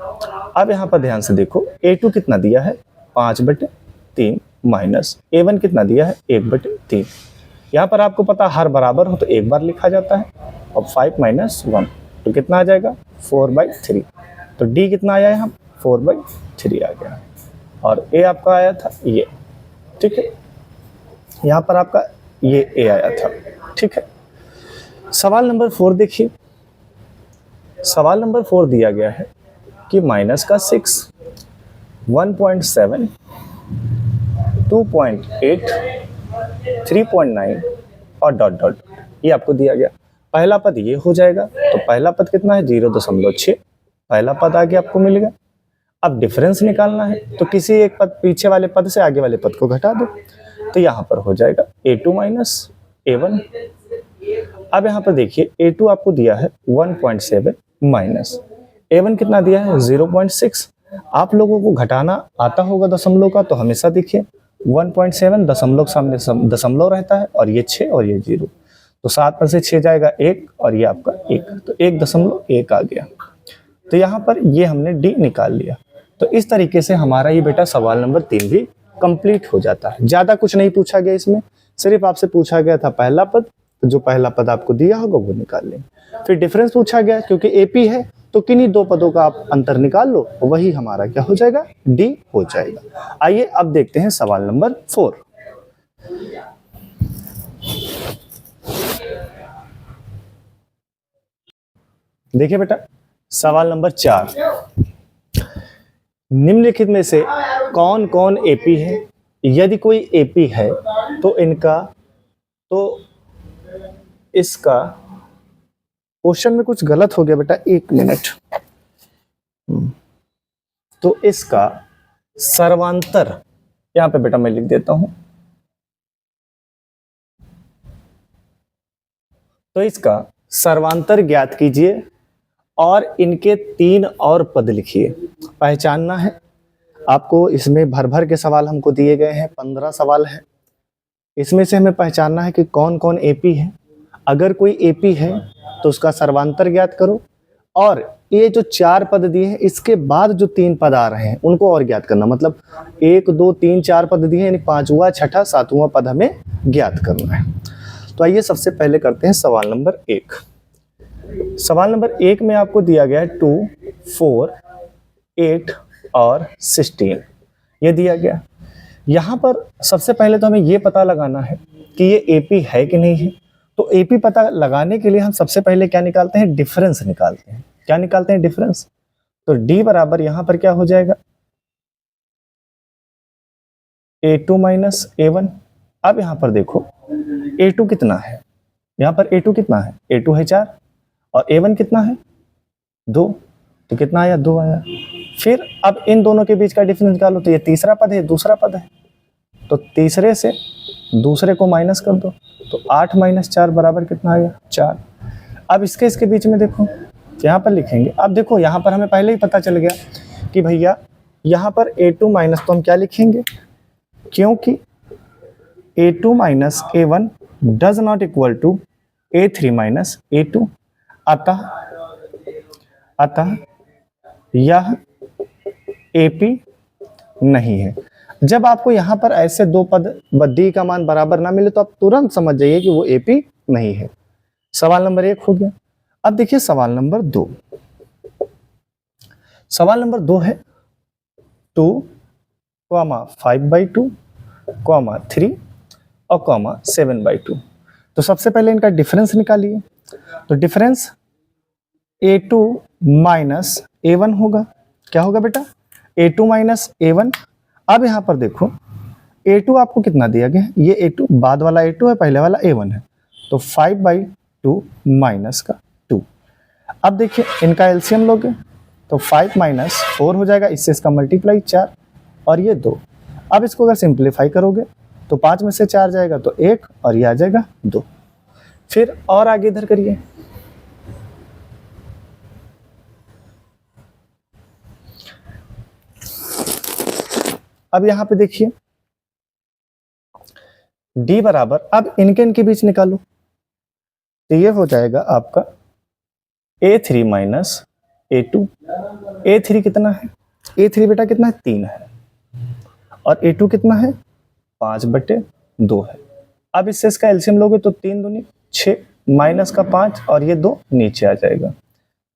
अब यहाँ पर ध्यान से देखो, a2 कितना दिया है 5/3 माइनस a1 कितना दिया है 1/3। यहाँ पर आपको पता हर बराबर हो तो एक बार लिखा जाता है, और 5 माइनस 1 तो कितना आ जाएगा 4/3। तो d कितना आया यहाँ 4/3 आ गया, और a आपका आया था ये। ठीक है, यहाँ पर आपका ये a आया था। ठीक है, सवाल नंबर 4 देखिए, सवाल नंबर 4 दिया गया है कि माइनस का 6, 1.7, 2.8, 3.9 और डॉट डॉट, ये आपको दिया गया। पहला पद ये हो जाएगा, तो पहला पद कितना है 0.6, पहला पद आगे आपको मिलेगा। अब डिफरेंस निकालना है, तो किसी एक पद पीछे वाले पद से आगे वाले पद को घटा दो, तो यहाँ पर हो जाएगा a2 माइनस a1। अब यहाँ पर देखिए a2 आपको दिया है 1.7 माइनस a1 कितना दिया है 0.6। आप लोगों को घटाना आता होगा दशमलव का, तो हमेशा देखिए 1.7 दशमलव सामने दशमलव रहता है, और ये 6 और ये 0, तो 7 पर से 6 जाएगा 1 और ये आपका 1, तो 1.1 आ गया। तो यहाँ पर ये हमने डी निकाल लिया। तो इस तरीके से हमारा ये बेटा सवाल नंबर 3 भी कंप्लीट हो जाता है। ज़्यादा कुछ नहीं पूछा गया इसमें, सिर्फ आपसे पूछा गया था पहला पद, तो जो पहला पद आपको दिया होगा वो निकाल लेंगे। फिर डिफरेंस पूछा गया, क्योंकि एपी है तो किन्हीं दो पदों का आप अंतर निकाल लो, वही हमारा क्या हो जाएगा डी हो जाएगा। आइए अब देखते हैं सवाल नंबर 4। देखिए बेटा, सवाल नंबर 4, निम्नलिखित में से कौन कौन एपी है। यदि कोई एपी है तो इसका क्वेश्चन में कुछ गलत हो गया बेटा, 1 मिनट। तो इसका सर्वांतर यहां पे बेटा मैं लिख देता हूं, तो इसका सर्वांतर ज्ञात कीजिए और इनके 3 और पद लिखिए। पहचानना है आपको, इसमें भर भर के सवाल हमको दिए गए हैं, 15 सवाल है। इसमें से हमें पहचानना है कि कौन कौन एपी है। अगर कोई एपी है तो उसका सर्वांतर ज्ञात करो, और ये जो 4 पद दिए हैं इसके बाद जो 3 पद आ रहे हैं उनको और ज्ञात करना। मतलब 1 2 3 4 पद दिए हैं, यानी 5वां 6ठा 7वां पद हमें ज्ञात करना है। तो आइए सबसे पहले करते हैं सवाल नंबर 1। सवाल नंबर 1 में आपको दिया गया है 2, 4, 8 और 16, ये दिया गया। यहाँ पर सबसे पहले तो हमें ये पता लगाना है कि ये एपी है कि नहीं है। तो एपी पता लगाने के लिए हम सबसे पहले क्या निकालते हैं, डिफरेंस निकालते हैं। क्या निकालते हैं, डिफरेंस। तो डी बराबर यहाँ पर क्या हो जाएगा a2 माइनस a1। अब यहाँ पर देखो a2 कितना है, यहाँ पर a2 कितना है, a2 है 4 और a1 कितना है 2, तो कितना आया 2 आया। फिर अब इन दोनों के बीच का डिफरेंस निकालो, तो ये तीसरा पद है, दूसरा पद है, तो तीसरे से दूसरे को माइनस कर दो, तो 8 माइनस 4 बराबर कितना आ गया 4। अब इसके बीच में देखो, यहाँ पर लिखेंगे। अब देखो यहाँ पर हमें पहले ही पता चल गया कि भैया यहाँ पर a2 माइनस, तो हम क्या लिखेंगे, क्योंकि a2 minus a1 does not equal to a3 minus a2। अतः यह एपी नहीं है। जब आपको यहाँ पर ऐसे दो पद डी का मान बराबर ना मिले तो आप तुरंत समझ जाइए कि वो एपी नहीं है। सवाल नंबर 1 हो गया। अब देखिए सवाल नंबर 2। सवाल नंबर 2 है 2, 5/2, 3 और 7/2। तो सबसे पहले इनका डिफरेंस निकालिए। तो डिफरेंस a2 माइनस a1 होगा। क्या होगा बेटा, a2 माइनस a1। अब यहाँ पर देखो a2 आपको कितना दिया गया है, ये a2 बाद वाला a2 है, पहले वाला a1 है, तो 5/2 माइनस का 2। अब देखिए इनका एलसीएम लोगे तो 5 माइनस 4 हो जाएगा, इससे इसका मल्टीप्लाई 4 और ये 2। अब इसको अगर सिंप्लीफाई करोगे तो 5 में से 4 जाएगा तो 1 और ये आ जाएगा 2। फिर और आगे इधर करिए, अब यहां पे देखिए d बराबर, अब इनके बीच निकालो तो ये हो जाएगा आपका a3 माइनस a2। a3 कितना है, a3 बेटा कितना है 3 है, और a2 कितना है 5/2 है। अब इससे इसका एलसीएम लोगे तो 3 दूनी 6 माइनस का 5 और ये 2 नीचे आ जाएगा,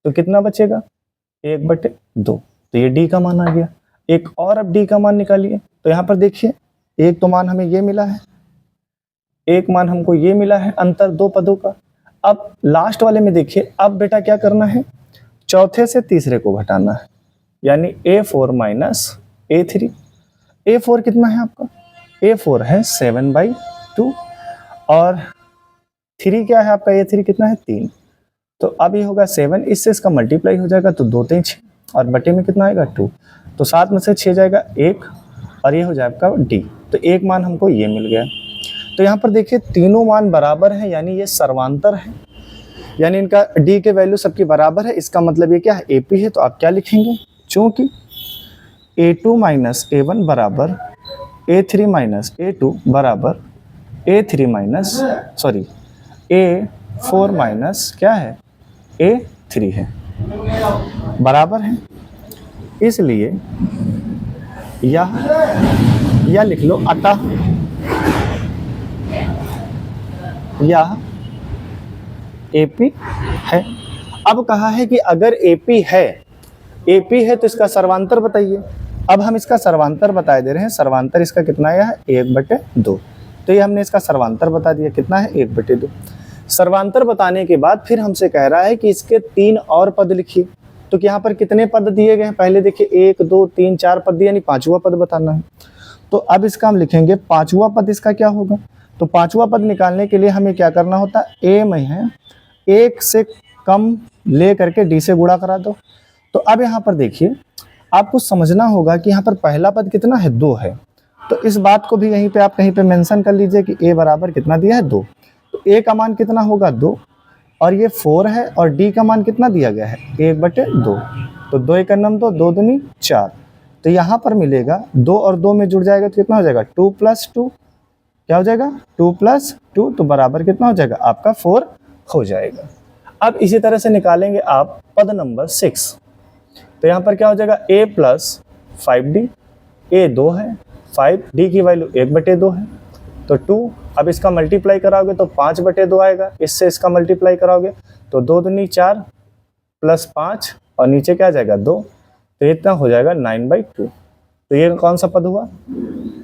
तो कितना बचेगा 1/2। तो ये d का मान आ गया। एक और अब d का मान निकालिए, तो यहाँ पर देखिए एक तो मान हमें ये मिला है, एक मान हमको ये मिला है, अंतर 2 पदों का। अब लास्ट वाले में देखिए, अब बेटा क्या करना है, चौथे से तीसरे को घटाना है, यानी a4 माइनस a3। a4 कितना है आपका, a4 है 7/2 और 3 क्या है आपका, a3 कितना है 3। तो अब ये होगा 7, इससे इसका मल्टीप्लाई हो जाएगा तो 2 3 6 और बटे में कितना आएगा 2, तो 7 में से 6 जाएगा 1 और ये हो जाएगा आपका d। तो एक मान हमको ये मिल गया। तो यहाँ पर देखिए तीनों मान बराबर हैं, यानी ये सर्वांतर है, यानी इनका d के वैल्यू सबकी बराबर है। इसका मतलब ये क्या है, AP है। तो आप क्या लिखेंगे, चूंकि a2 माइनस a1 बराबर a3 माइनस a2 बराबर a3 minus sorry a4 minus क्या है a3 है, बराबर है। इसलिए यह लिख लो, अतः यह AP है। अब कहा है कि अगर AP है तो इसका सर्वांतर बताइए। अब हम इसका सर्वांतर बता दे रहे हैं। सर्वांतर इसका कितना आया है 1/2। तो ये हमने इसका सर्वांतर बता दिया, कितना है 1/2। सर्वांतर बताने के बाद फिर हमसे कह रहा है कि इसके 3 और पद लिखिए। तो यहाँ पर कितने पद दिए गए हैं, पहले देखिए 1 2 3 4 पद दिए, यानी 5वां पद बताना है। तो अब इसका हम लिखेंगे 5वां पद इसका क्या होगा। तो 5वां पद निकालने के लिए हमें क्या करना होता है, a में है 1 से कम ले करके d से गुणा करा दो। तो अब यहाँ पर देखिए आपको समझना होगा कि यहाँ पर पहला पद कितना है 2 है। तो इस बात को भी यहीं पे आप कहीं पे मेंशन कर लीजिए कि a बराबर कितना दिया है 2। तो a का मान कितना होगा 2 और ये 4 है, और d का मान कितना दिया गया है 1/2। तो 2 1 9 2 2 दूनी 4। तो यहाँ पर मिलेगा 2 और 2 में जुड़ जाएगा तो कितना हो जाएगा 2 + 2, क्या हो जाएगा 2 + 2, तो बराबर कितना हो जाएगा आपका 4 हो जाएगा। अब इसी तरह से निकालेंगे आप पद नंबर 6। तो यहाँ पर क्या हो जाएगा a + 5d, a 2 है, 5d की वैल्यू 1/2 है, तो 2। अब इसका मल्टीप्लाई कराओगे तो 5/2 आएगा, इससे इसका मल्टीप्लाई कराओगे तो 2 दूनी 4 + 5 और नीचे क्या आ जाएगा 2, तो इतना हो जाएगा 9/2। तो ये कौन सा पद हुआ,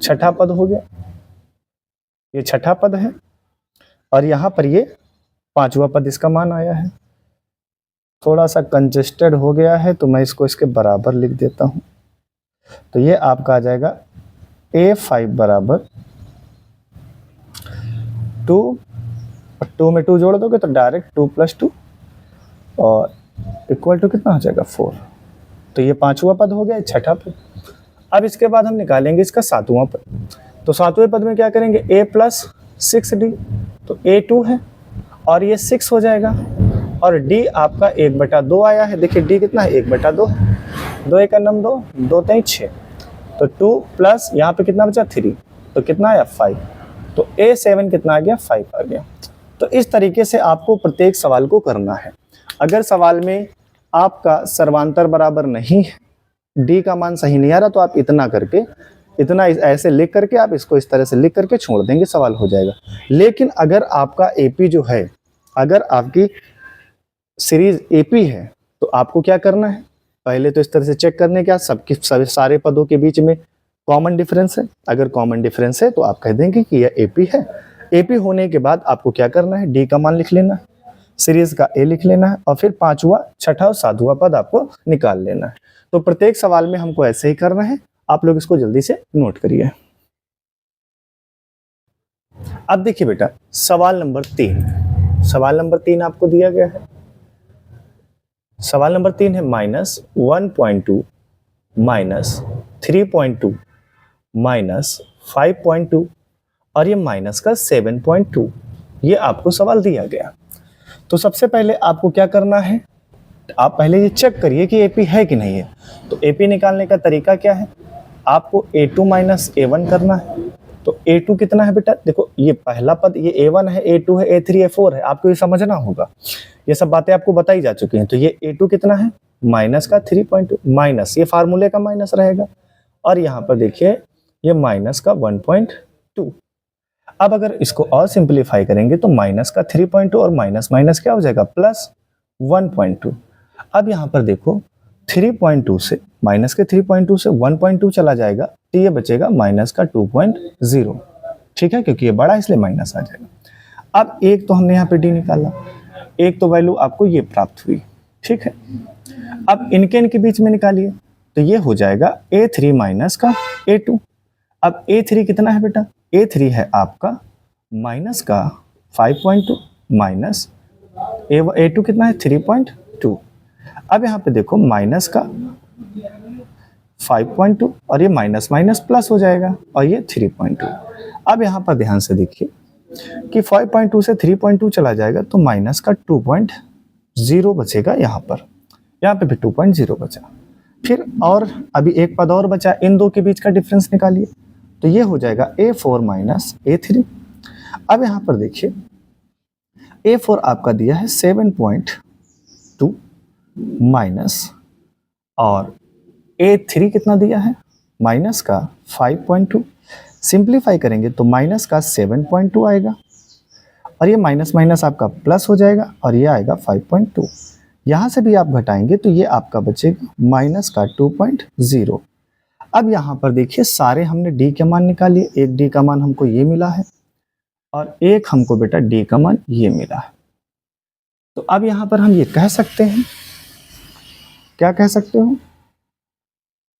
छठा पद हो गया, ये छठा पद है। और यहाँ पर ये 5वां पद इसका मान आया है। थोड़ा सा कंजेस्टेड हो गया है तो मैं इसको इसके बराबर लिख देता हूँ। तो ये आपका आ जाएगा a5 बराबर 2, और 2 में 2 जोड़ दोगे तो डायरेक्ट 2 + 2 और इक्वल टू कितना हो जाएगा 4। तो ये 5वां पद हो गया, छठा पद। अब इसके बाद हम निकालेंगे इसका 7वां पद। तो 7वें पद में क्या करेंगे, a + 6d, तो a2 है और ये 6 हो जाएगा, और d आपका 1/2 आया है। देखिए d कितना है 1/2 है, 2 1 9 2 2 3 6, तो 2 प्लस यहाँ पे कितना बचा 3, तो कितना आया 5। तो a7 कितना आ गया 5 आ गया। तो इस तरीके से आपको प्रत्येक सवाल को करना है। अगर सवाल में आपका सर्वांतर बराबर नहीं है, d का मान सही नहीं आ रहा, तो आप इतना करके, इतना ऐसे लिख करके आप इसको इस तरह से लिख करके छोड़ देंगे, सवाल हो जाएगा। लेकिन अगर आपका AP जो है, अगर आपकी सीरीज AP है, तो आपको क्या करना है, पहले तो इस तरह से चेक करने का सभी सारे पदों के बीच में कॉमन डिफरेंस है। अगर कॉमन डिफरेंस है तो आप कह देंगे कि यह AP है। AP होने के बाद आपको क्या करना है, D का मान लिख लेना है, सीरीज का A लिख लेना है, और फिर 5वां 6ठा और 7वां पद आपको निकाल लेना है। तो प्रत्येक सवाल में हमको ऐसे ही करना है। आप लोग इसको जल्दी से नोट करिए। अब देखिए बेटा सवाल नंबर 3, सवाल नंबर 3 आपको दिया गया है। सवाल नंबर 3 है -1.2 -3.2 -5.2 और ये माइनस का 7.2, ये आपको सवाल दिया गया। तो सबसे पहले आपको क्या करना है, आप पहले ये चेक करिए कि AP है कि नहीं है। तो AP निकालने का तरीका क्या है, आपको A2 माइनस A1 करना है। तो A2 कितना है बेटा, देखो ये पहला पद, ये A1 है, A2 है, A3 A4 है, आपको ये समझना होगा, ये सब बातें आपको बताई जा चुकी हैं। तो ये A2 कितना है, माइनस का 3.2, माइनस ये फार्मूले का माइनस रहेगा, और यहाँ पर देखिए ये माइनस का 1.2। अब अगर इसको और सिंप्लीफाई करेंगे तो माइनस का 3.2 और माइनस माइनस क्या हो जाएगा, प्लस 1.2। अब यहाँ पर देखो 3.2 से माइनस के 3.2 से 1.2 चला जाएगा, तो ये बचेगा माइनस का 2.0, ठीक है, क्योंकि ये बड़ा इसलिए माइनस आ जाएगा। अब एक तो हमने यहाँ पे D निकाला, एक तो वैल्यू आपको ये प्राप्त हुई, ठीक है। अब इनके बीच में निकालिए, तो ये हो जाएगा A3 माइनस का A2। अब A3 कितना है बेटा, A3 है आपका माइनस का 5.2 माइनस A2 कितना है 3.2। अब यहाँ पे देखो माइनस का 5.2 और ये माइनस माइनस प्लस हो जाएगा और ये 3.2। अब यहाँ पर ध्यान से देखिए कि 5.2 से 3.2 चला जाएगा तो माइनस का 2.0 बचेगा, यहाँ पे भी 2.0 बचा। फिर और अभी एक पद और बचा, इन दो के बीच का डिफरेंस निकालिए, तो ये हो जाएगा A4 माइनस A3। अब यहाँ पर देखिए A4 आपका दिया है 7.2 माइनस, और A3 कितना दिया है, माइनस का 5.2। सिंप्लीफाई करेंगे तो माइनस का 7.2 आएगा, और ये माइनस माइनस आपका प्लस हो जाएगा, और ये आएगा 5.2। यहाँ से भी आप घटाएंगे तो ये आपका बचेगा माइनस का 2.0। अब यहाँ पर देखिए सारे हमने D के मान निकालिए, एक D का मान हमको ये मिला है और एक हमको बेटा D का मान ये मिला है। तो अब यहाँ पर हम ये कह सकते हैं, क्या कह सकते हो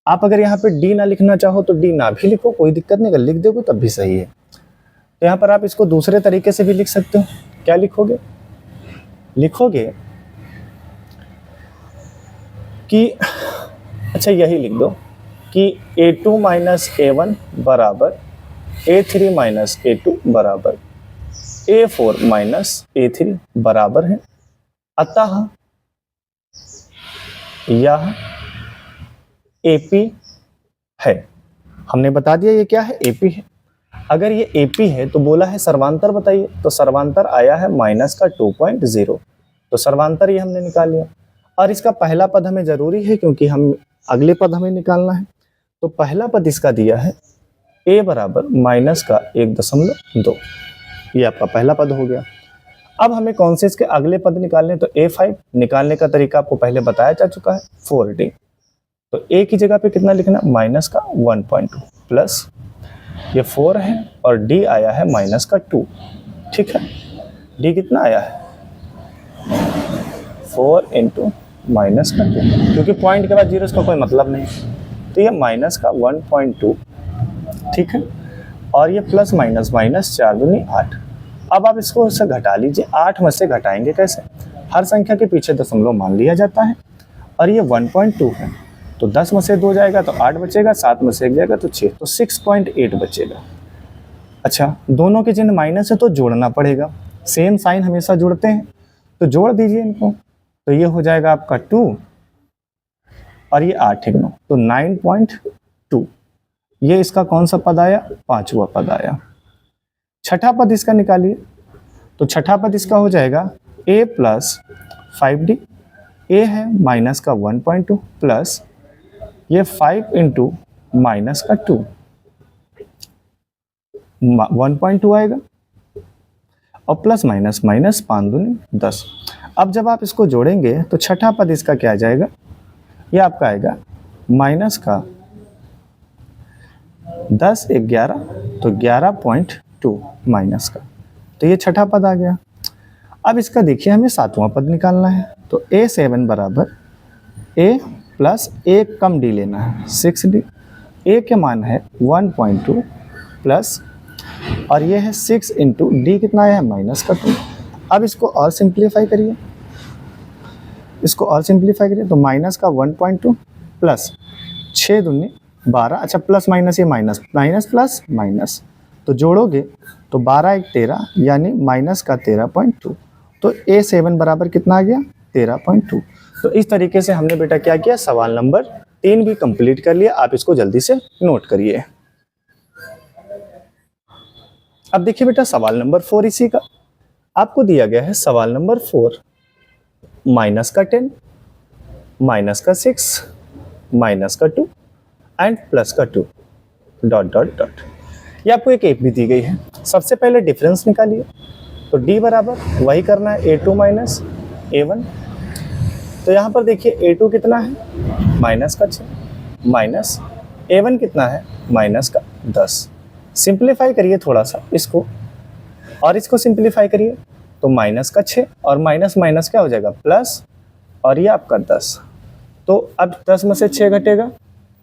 आप, अगर यहाँ पे D ना लिखना चाहो तो D ना भी लिखो, कोई दिक्कत नहीं, अगर लिख दोगे तब भी सही है। तो यहाँ पर आप इसको दूसरे तरीके से भी लिख सकते हो। क्या लिखोगे, लिखोगे कि अच्छा यही लिख दो कि A2 माइनस A1 बराबर A3 माइनस A2 बराबर A4 माइनस A3 बराबर है, अतः यह AP है। हमने बता दिया ये क्या है, AP है। अगर ये AP है तो बोला है सर्वांतर बताइए, तो सर्वांतर आया है माइनस का 2.0, तो सर्वांतर ये हमने निकाल लिया। और इसका पहला पद हमें जरूरी है क्योंकि हम अगले पद हमें निकालना है। तो पहला पद इसका दिया है A बराबर माइनस का 1.2, ये आपका पहला पद हो गया। अब हमें कौन से इसके अगले पद निकालने, तो A5 निकालने का तरीका आपको पहले बताया जा चुका है, 4D। तो A की जगह पे कितना लिखना, माइनस का 1.2 प्लस ये 4 है, और D आया है माइनस का 2, ठीक है। D कितना आया है 4 इंटू माइनस का 2, क्योंकि पॉइंट के बाद जीरो का कोई मतलब नहीं, तो ये माइनस का 1.2, ठीक है। और ये प्लस माइनस माइनस 4 दूनी 8। अब आप इसको उससे घटा लीजिए, 8 में से घटाएंगे कैसे, हर संख्या के पीछे दशमलव मान लिया जाता है, और ये 1.2 है तो 10 में से 2 जाएगा तो 8 बचेगा, 7 में से 1 जाएगा तो 6, तो 6.8 बचेगा। अच्छा दोनों के चिन्ह माइनस है तो जोड़ना पड़ेगा, सेम साइन हमेशा जोड़ते हैं, तो जोड़ दीजिए इनको, तो ये हो जाएगा आपका 2 और ये 8 9, तो 9.2। ये इसका कौन सा पद आया, 5वां पद आया। छठा पद इसका निकालिए, तो छठा पद इसका हो जाएगा A प्लस 5D। A है माइनस का 1.2 प्लस ये 5 इंटू माइनस का 2, 1.2 आएगा, और प्लस माइनस माइनस 5 दूनी 10। अब जब आप इसको जोड़ेंगे तो छठा पद इसका क्या आ जाएगा, ये आपका आएगा माइनस का 10 11, तो 11.2 माइनस का, तो ये छठा पद आ गया। अब इसका देखिए हमें 7वां पद निकालना है, तो A7 बराबर A प्लस 1 कम D लेना है 6D। A के मान है 1.2 प्लस, और ये है 6 इंटू D कितना आया है माइनस का 2। अब इसको और सिंप्लीफाई करिए, इसको और सिंप्लीफाई करिए तो माइनस का 1.2 प्लस 6 दूनी 12, अच्छा प्लस माइनस ये माइनस माइनस प्लस माइनस, तो जोड़ोगे तो 12 एक 13 यानी माइनस का 13.2, तो A7 बराबर कितना आ गया 13.2। तो इस तरीके से हमने बेटा क्या किया, सवाल नंबर 3 भी कंप्लीट कर लिया। आप इसको जल्दी से नोट करिए। अब देखिए बेटा सवाल नंबर 4 इसी का आपको दिया गया है। सवाल नंबर 4, माइनस का 10, माइनस का 6, माइनस का 2 एंड प्लस का 2 डॉट डॉट डॉट। ये आपको एक एप भी दी गई है। सबसे पहले डिफरेंस निकालिए, तो d बराबर वही करना है A2 माइनस A1। तो यहाँ पर देखिए A2 कितना है माइनस का 6 माइनस A1 कितना है माइनस का 10। सिंप्लीफाई करिए थोड़ा सा इसको और इसको सिंप्लीफाई करिए तो माइनस का 6 और माइनस माइनस क्या हो जाएगा प्लस, और ये आपका 10। तो अब 10 में से 6 घटेगा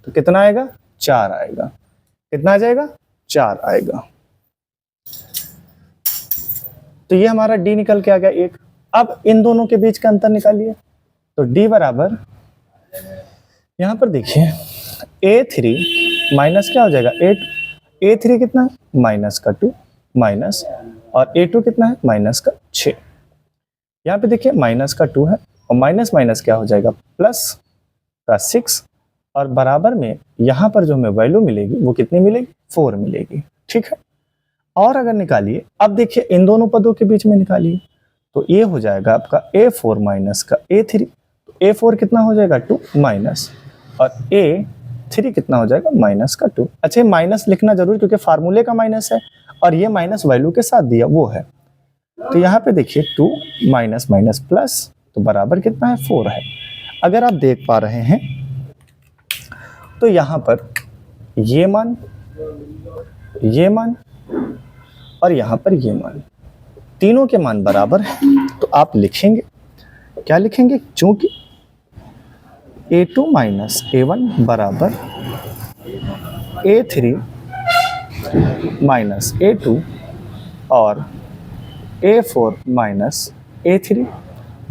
तो कितना आएगा 4 आएगा। कितना आ जाएगा 4 आएगा। तो ये हमारा d निकल के आ गया 1। अब इन दोनों के बीच का अंतर निकालिए, तो d बराबर यहाँ पर देखिए A3 माइनस क्या हो जाएगा A3 कितना है माइनस का 2 माइनस, और A2 कितना है माइनस का 6। यहाँ पे देखिए माइनस का 2 है और माइनस माइनस क्या हो जाएगा प्लस का 6, और बराबर में यहाँ पर जो हमें वैल्यू मिलेगी वो कितनी मिलेगी 4 मिलेगी। ठीक है, और अगर निकालिए, अब देखिए इन दोनों पदों के बीच में निकालिए, तो ये हो जाएगा आपका A4 माइनस का A3। तो A4 कितना हो जाएगा 2 माइनस, और A3 कितना हो जाएगा माइनस का 2। अच्छा माइनस लिखना जरूर क्योंकि फार्मूले का माइनस है और ये माइनस वैल्यू के साथ दिया वो है। तो यहाँ पे देखिए 2 माइनस माइनस प्लस, तो बराबर कितना है 4 है। अगर आप देख पा रहे हैं तो यहाँ पर ये मान और यहाँ पर ये मान, तीनों के मान बराबर हैं। तो आप लिखेंगे क्या लिखेंगे, चूंकि A2 माइनस A1 बराबर A3 माइनस A2 और A4 माइनस A3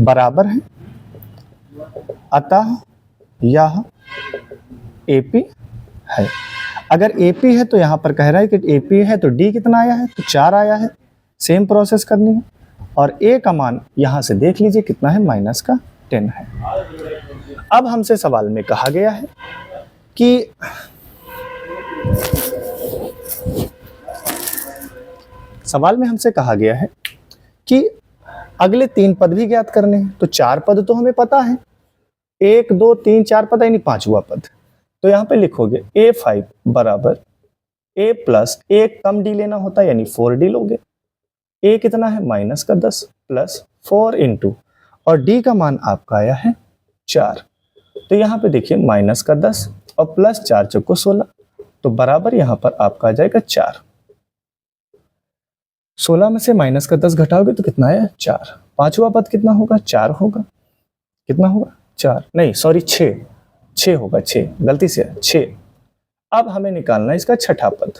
बराबर है, अतः यह AP है। अगर AP है तो यहाँ पर कह रहा है कि AP है तो D कितना आया है तो 4 आया है। सेम प्रोसेस करनी है, और A का मान यहाँ से देख लीजिए कितना है माइनस का 10 है। अब हमसे सवाल में कहा गया है कि अगले 3 पद भी ज्ञात करने हैं। तो 4 पद तो हमें पता है, 1 2 3 4 पता ही नहीं, 5वां पद। तो यहाँ पे लिखोगे A5 बराबर A प्लस एक कम D लेना होता है यानी 4D लोगे। A कितना है माइनस का 10 प्लस 4 इंटू, और D का मान आपका आया है 4। तो यहाँ पे देखिए माइनस का 10 और प्लस 4 चौको 16, तो बराबर यहाँ पर आपका आ जाएगा 4। 16 में से माइनस का 10 घटाओगे तो कितना है 4। 5वां पद कितना होगा 4 होगा, कितना होगा 4 नहीं सॉरी 6 होगा, 6 गलती से 6। अब हमें निकालना है इसका छठा पद,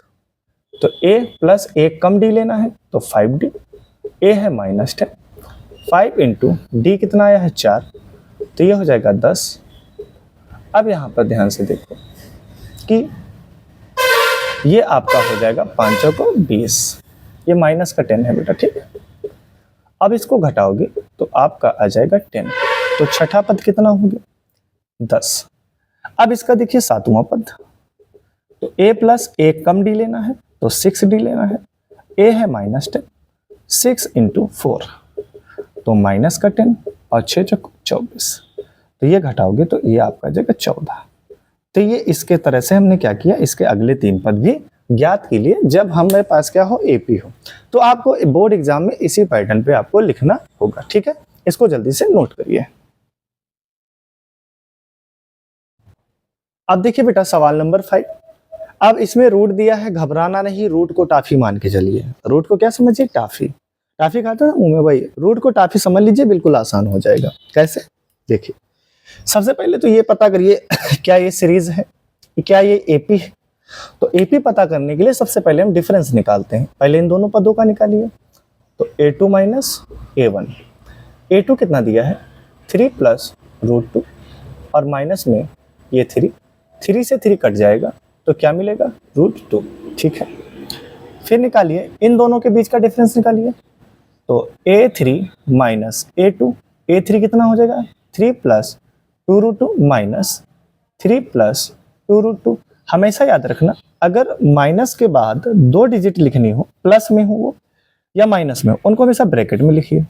तो A प्लस एक कम D लेना है तो 5D। A है माइनस 10, 5 इंटू D कितना आया है 4, तो ये हो जाएगा 10। अब यहाँ पर ध्यान से देखो कि ये आपका हो जाएगा 5 को 20, ये माइनस का 10 है बेटा, ठीक है। अब इसको घटाओगे तो आपका आ जाएगा 10, तो छठा पद कितना हो गया 10। अब इसका देखिए 7वां पद, तो A प्लस एक कम D लेना है तो 6D लेना है। A है माइनस 10, 6 इंटू 4 तो माइनस का 10 और 6 चौको 24, तो ये घटाओगे तो ये आपका जाएगा 14। तो ये इसके तरह से हमने क्या किया, इसके अगले 3 पद भी ज्ञात के लिए जब हमारे पास क्या हो AP हो। तो आपको बोर्ड एग्जाम में इसी पैटर्न पे आपको लिखना होगा, ठीक है। इसको जल्दी से नोट करिए। अब देखिए बेटा सवाल नंबर 5। अब इसमें रूट दिया है, घबराना नहीं, रूट को टाफी मान के चलिए। रूट को क्या समझिए, टाफी खाते हैं मुंह में, भाई रूट को टाफी समझ लीजिए, बिल्कुल आसान हो जाएगा। कैसे, देखिए सबसे पहले तो ये पता करिए क्या ये सीरीज है, क्या ये AP है। तो AP पता करने के लिए सबसे पहले हम डिफरेंस निकालते हैं। पहले इन दोनों पदों का निकालिए, तो A2 माइनस A1। A2 कितना दिया है 3 प्लस √2 और माइनस में ये 3 से 3 कट जाएगा तो क्या मिलेगा √2। ठीक है, फिर निकालिए इन दोनों के बीच का डिफरेंस निकालिए। तो a3 माइनस a2, a3 कितना हो जाएगा 3 प्लस 2√2 माइनस 3 प्लस 2√2। हमेशा याद रखना अगर माइनस के बाद 2 डिजिट लिखनी हो, प्लस में हो वो या माइनस में हो, उनको हमेशा ब्रैकेट में लिखिए।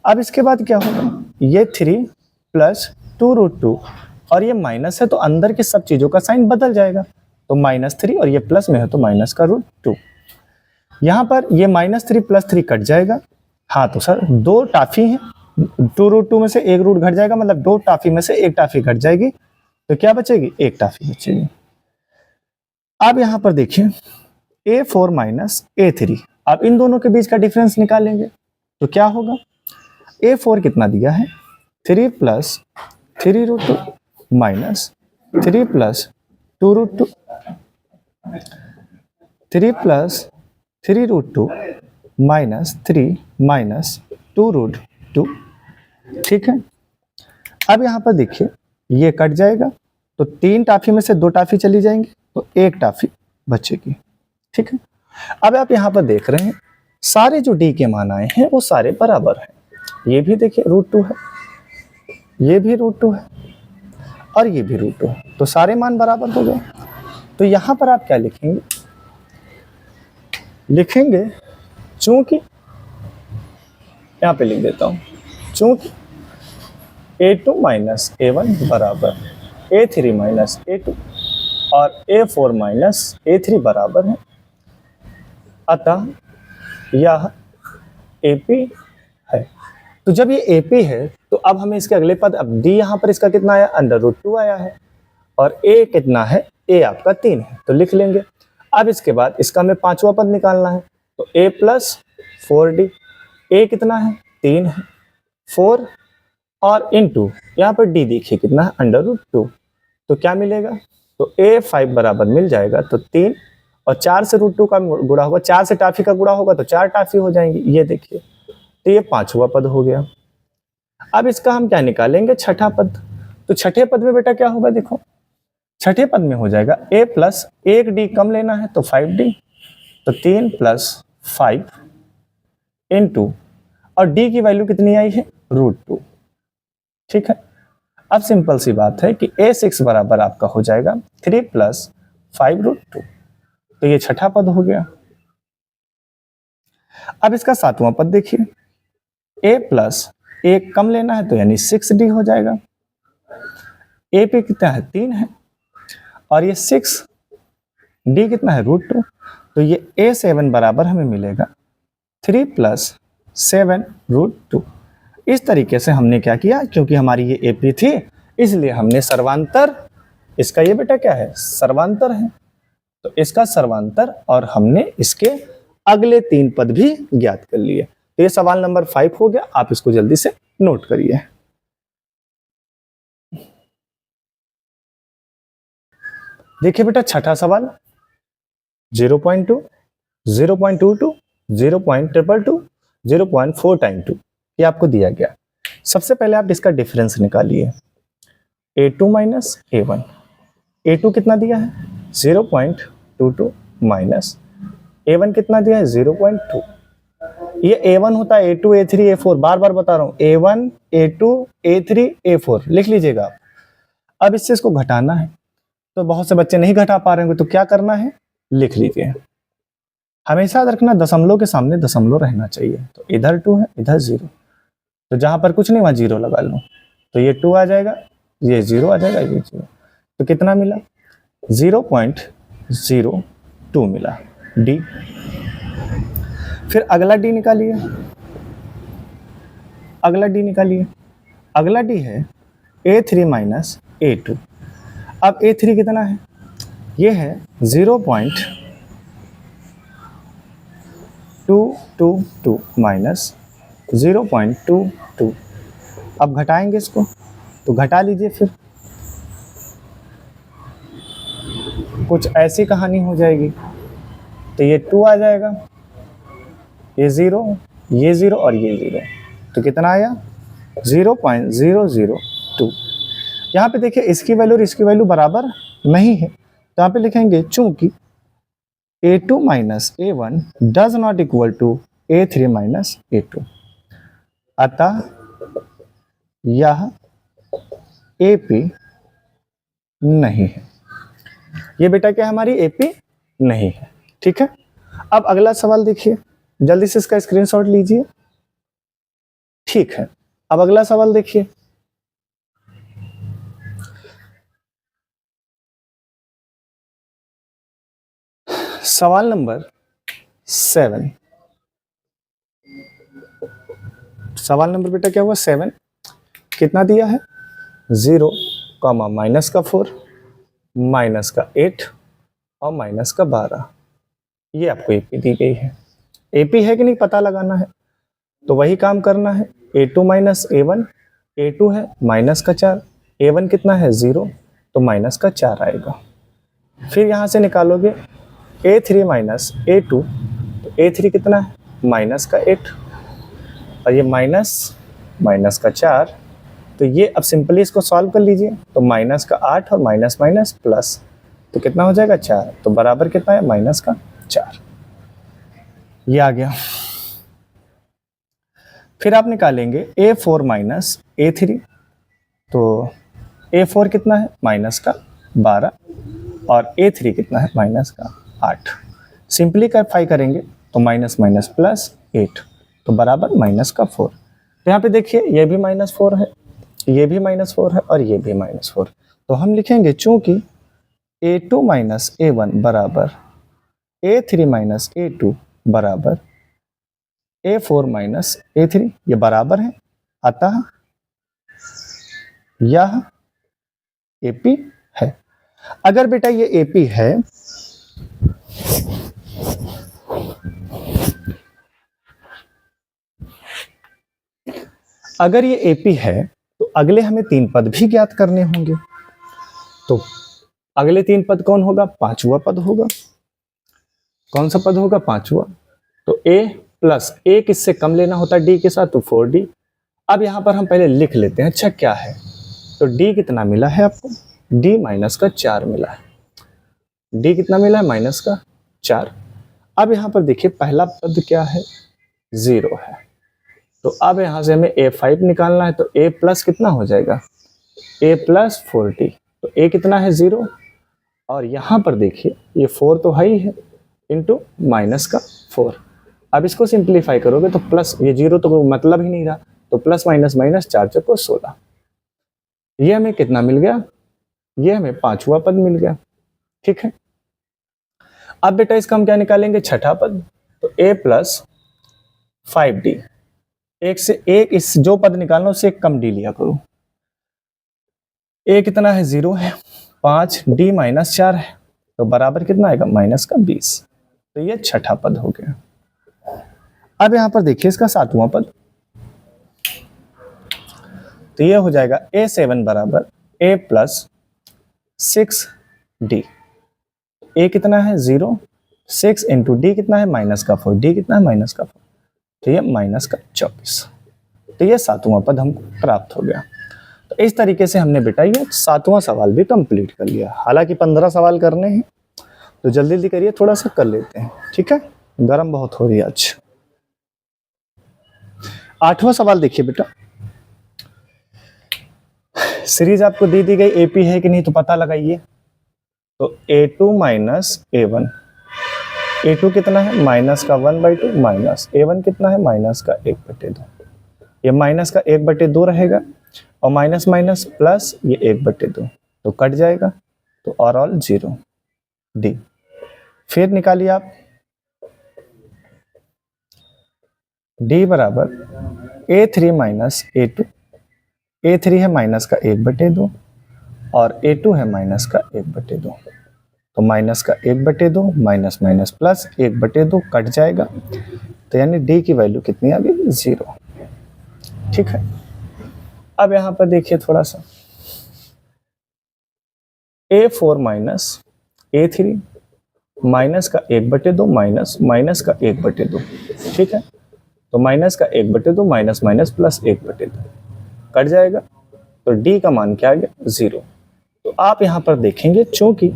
अब इसके बाद क्या होगा, ये 3 प्लस 2√2 और ये माइनस है तो अंदर की सब चीज़ों का साइन बदल जाएगा, तो -3 और ये प्लस में है तो माइनस का √2। यहाँ पर ये -3 + 3 कट जाएगा। हाँ तो सर 2 टाफी हैं, 2√2 में से एक रूट घट जाएगा, मतलब 2 टाफी में से एक टाफी घट जाएगी, तो क्या बचेगी, एक टाफी बचेगी। अब यहाँ पर देखिए a4 माइनस a3, अब इन दोनों के बीच का डिफरेंस निकालेंगे तो क्या होगा, a4 कितना दिया है 3 plus 3√2 minus 3 plus 2√2, 3 plus 3√2 minus 3 minus 2√2। ठीक है, अब यहाँ पर देखिए ये कट जाएगा तो 3 टाफी में से 2 टाफी चली जाएंगी तो 1 टाफी बचेगी। ठीक है, अब आप यहाँ पर देख रहे हैं सारे जो डी के मान आए हैं वो सारे बराबर हैं। ये भी देखिए √2 है, ये भी √2 है और ये भी √2 है, तो सारे मान बराबर हो गए। तो यहाँ पर आप क्या लिखेंगे, लिखेंगे चूंकि, यहाँ पे लिख देता हूँ, चूंकि a2 माइनस a1 बराबर a3 माइनस a2 और a4 माइनस a3 बराबर है, अतः यह AP है। तो जब ये AP है तो अब हमें इसके अगले पद, अब D यहाँ पर इसका कितना आया, √2 आया है और A कितना है, A आपका 3 है, तो लिख लेंगे। अब इसके बाद इसका हमें 5वां पद निकालना है, तो A प्लस 4D, A कितना है 3 है, 4 और इंटू यहाँ पर D देखिए कितना है √2, तो क्या मिलेगा, तो A5 बराबर मिल जाएगा, तो 3 और 4 से √2 का गुणा होगा, 4 से टाफी का गुणा होगा तो 4 टाफी हो जाएंगी, ये देखिए, तो ये 5वां पद हो गया। अब इसका हम क्या निकालेंगे, छठा पद। तो छठे पद में बेटा क्या होगा, देखो छठे पद में हो जाएगा A प्लस 1D कम लेना है तो 5D, तो 3 प्लस 5 इंटू और D की वैल्यू कितनी आई है √2। ठीक है, अब सिंपल सी बात है कि A6 बराबर आपका हो जाएगा 3 प्लस 5√2, तो ये छठा पद हो गया। अब इसका 7वां पद देखिए, A प्लस 1 कम लेना है तो यानी 6D हो जाएगा, A पे कितना है 3 है और ये 6D कितना है √2, तो ये A7 बराबर हमें मिलेगा 3 प्लस 7√2। इस तरीके से हमने क्या किया, क्योंकि हमारी ये AP थी इसलिए हमने सर्वांतर, इसका ये बेटा क्या है सर्वांतर है, तो इसका सर्वांतर और हमने इसके अगले 3 पद भी ज्ञात कर लिए। तो ये सवाल नंबर 5 हो गया, आप इसको जल्दी से नोट करिए। देखिए बेटा छठा सवाल 0.2, 0.22, 0.222, 0.4 टाइम 2 ये आपको दिया गया। सबसे पहले आप इसका डिफरेंस निकालिए, A2 माइनस A1, A2 कितना दिया है 0.22 माइनस A1 कितना दिया है 0.2, ये A1 होता है A2 A3 A4, बार बार बता रहा हूँ A1 A2 A3 A4 लिख लीजिएगा आप। अब इससे इसको घटाना है, तो बहुत से बच्चे नहीं घटा पा रहे होंगे, तो क्या करना है लिख लीजिए। हमेशा याद रखना दशमलव के सामने दशमलव रहना चाहिए, तो इधर 2 है इधर 0, तो जहां पर कुछ नहीं वहां 0 लगा लो, तो ये 2 आ जाएगा, ये 0 आ जाएगा, ये 0, तो कितना मिला 0.02 मिला D। फिर अगला D निकालिए, अगला D निकालिए, अगला D है A3 माइनस A2। अब A3 कितना है, ये है 0.222 माइनस 0.22। अब घटाएंगे इसको, तो घटा लीजिए, फिर कुछ ऐसी कहानी हो जाएगी, तो ये 2 आ जाएगा, ये 0 और ये 0, तो कितना आया 0.00 2। यहाँ पे देखिए इसकी वैल्यू और इसकी वैल्यू बराबर नहीं है, तो यहाँ पे लिखेंगे चूंकि A2 minus A1 does not equal to A3 minus A2, अतः यह AP नहीं है। ये बेटा क्या हमारी AP नहीं है। ठीक है, अब अगला सवाल देखिए, जल्दी से इसका स्क्रीनशॉट लीजिए। ठीक है, अब अगला सवाल देखिए। सवाल नंबर 7। सवाल नंबर बेटा क्या हुआ 7। कितना दिया है 0, माइनस का 4, माइनस का 8 और माइनस का 12। ये आपको एपी दी गई है। एपी है कि नहीं पता लगाना है, तो वही काम करना है। A2 माइनस A1, A2 है माइनस का 4, A1 कितना है 0, तो माइनस का 4 आएगा। फिर यहाँ से निकालोगे A3 माइनस A2, तो A3 कितना है माइनस का 8, और ये माइनस का 4, तो ये अब सिंपली इसको सॉल्व कर लीजिए, तो माइनस का 8 और माइनस माइनस प्लस, तो कितना हो जाएगा 4, तो बराबर कितना है माइनस का 4। ये आ गया। फिर आप निकालेंगे A4 माइनस A3, तो A4 कितना है माइनस का 12 और A3 कितना है माइनस का 8। सिंप्लीफाई करेंगे तो माइनस माइनस प्लस 8, तो बराबर माइनस का 4। तो यहाँ पे देखिए ये भी -4 है, ये भी -4 है और ये भी -4, तो हम लिखेंगे चूंकि A2 माइनस A1 बराबर A3 माइनस A2 बराबर A4 माइनस A3, ये बराबर है, अतः यह AP है। अगर बेटा ये AP है, अगर ये AP है तो अगले हमें 3 पद भी ज्ञात करने होंगे। तो अगले 3 पद कौन होगा, पांचवा पद होगा। कौन सा पद होगा, पांचवा। तो A प्लस A किससे कम लेना होता है D के साथ, तो 4D। अब यहां पर हम पहले लिख लेते हैं अच्छा क्या है, तो D कितना मिला है आपको, D माइनस का 4 मिला है। D कितना मिला है माइनस का 4। अब यहां पर देखिए पहला पद क्या है 0 है, तो अब यहां से हमें A5 निकालना है, तो A प्लस कितना हो जाएगा A प्लस 4D, तो A कितना है 0, और यहां पर देखिए ये 4 तो है ही है, इंटू माइनस का 4। अब इसको सिंप्लीफाई करोगे तो प्लस, ये 0 तो मतलब ही नहीं रहा, तो प्लस माइनस माइनस 4 चौको 16। ये हमें कितना मिल गया, ये हमें पांचवा पद मिल गया। ठीक है, अब बेटा इसका हम क्या निकालेंगे, छठा पद। तो A प्लस 5D, एक से एक इस जो पद निकालना उससे एक कम D लिया करो। A कितना है 0 है, 5, D माइनस 4 है, तो बराबर कितना आएगा माइनस का 20। तो ये छठा पद हो गया। अब यहां पर देखिए इसका सातवां पद, तो ये हो जाएगा A7 बराबर A प्लस 6D। A कितना है 0, 6 इंटू D कितना है माइनस का 4, D कितना है माइनस का 4, तो ये माइनस का 24। तो ये सातवां पद हमको प्राप्त हो गया। तो इस तरीके से हमने बेटा ये सातवां सवाल भी कंप्लीट कर लिया। हालांकि 15 सवाल करने हैं, तो जल्दी जल्दी करिए, थोड़ा सा कर लेते हैं। ठीक है, गर्म बहुत हो रही है आज। 8वां सवाल देखिए बेटा, सीरीज आपको दी गई AP है कि नहीं तो पता लगाइए। तो A2 माइनस A1, A2 कितना है माइनस का 1/2 माइनस A1 कितना है माइनस का 1/2। ये माइनस का 1/2 रहेगा और माइनस माइनस प्लस ये 1/2, तो कट जाएगा, तो और ऑल 0 D। फिर निकालिए आप D बराबर A3 माइनस A2, A3 है माइनस का 1/2 और A2 है माइनस का 1/2, तो माइनस का 1/2 माइनस माइनस प्लस 1/2 कट जाएगा, तो यानी D की वैल्यू कितनी आ गई 0। ठीक है, अब यहां पर देखिए थोड़ा सा A4 माइनस A3 माइनस का 1/2 माइनस माइनस का 1/2। ठीक है, तो माइनस का 1/2 माइनस माइनस प्लस 1/2 कट जाएगा, तो डी का मान क्या आ गया 0। तो आप यहाँ पर देखेंगे चूंकि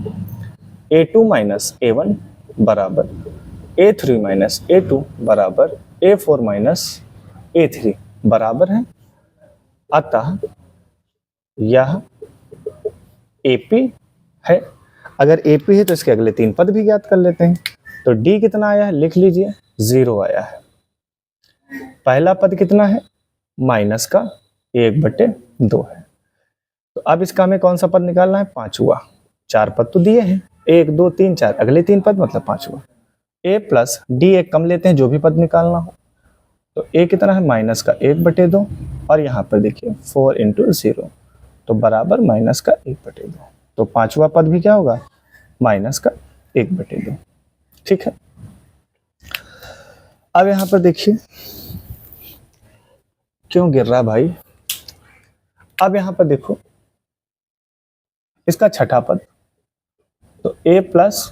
A2 माइनस A1 बराबर A3 माइनस A2 बराबर A4 माइनस A3 बराबर है, अतः यह AP है। अगर AP है तो इसके अगले 3 पद भी ज्ञात कर लेते हैं। तो D कितना आया है लिख लीजिए 0 आया है। पहला पद कितना है माइनस का 1/2 है। तो अब इसका हमें कौन सा पद निकालना है, पांचवा। 4 पद तो दिए हैं 1 2 3 4, अगले 3 पद मतलब पांचवा। A प्लस D एक कम लेते हैं जो भी पद निकालना हो। तो A कितना है माइनस का 1/2 और यहाँ पर देखिए 4 × 0 तो बराबर माइनस का 1/2। तो पांचवा पद भी क्या होगा माइनस का 1/2। ठीक है। अब यहाँ पर देखिए क्यों गिर रहा भाई। अब यहाँ पर देखो इसका छठा पद, तो A plus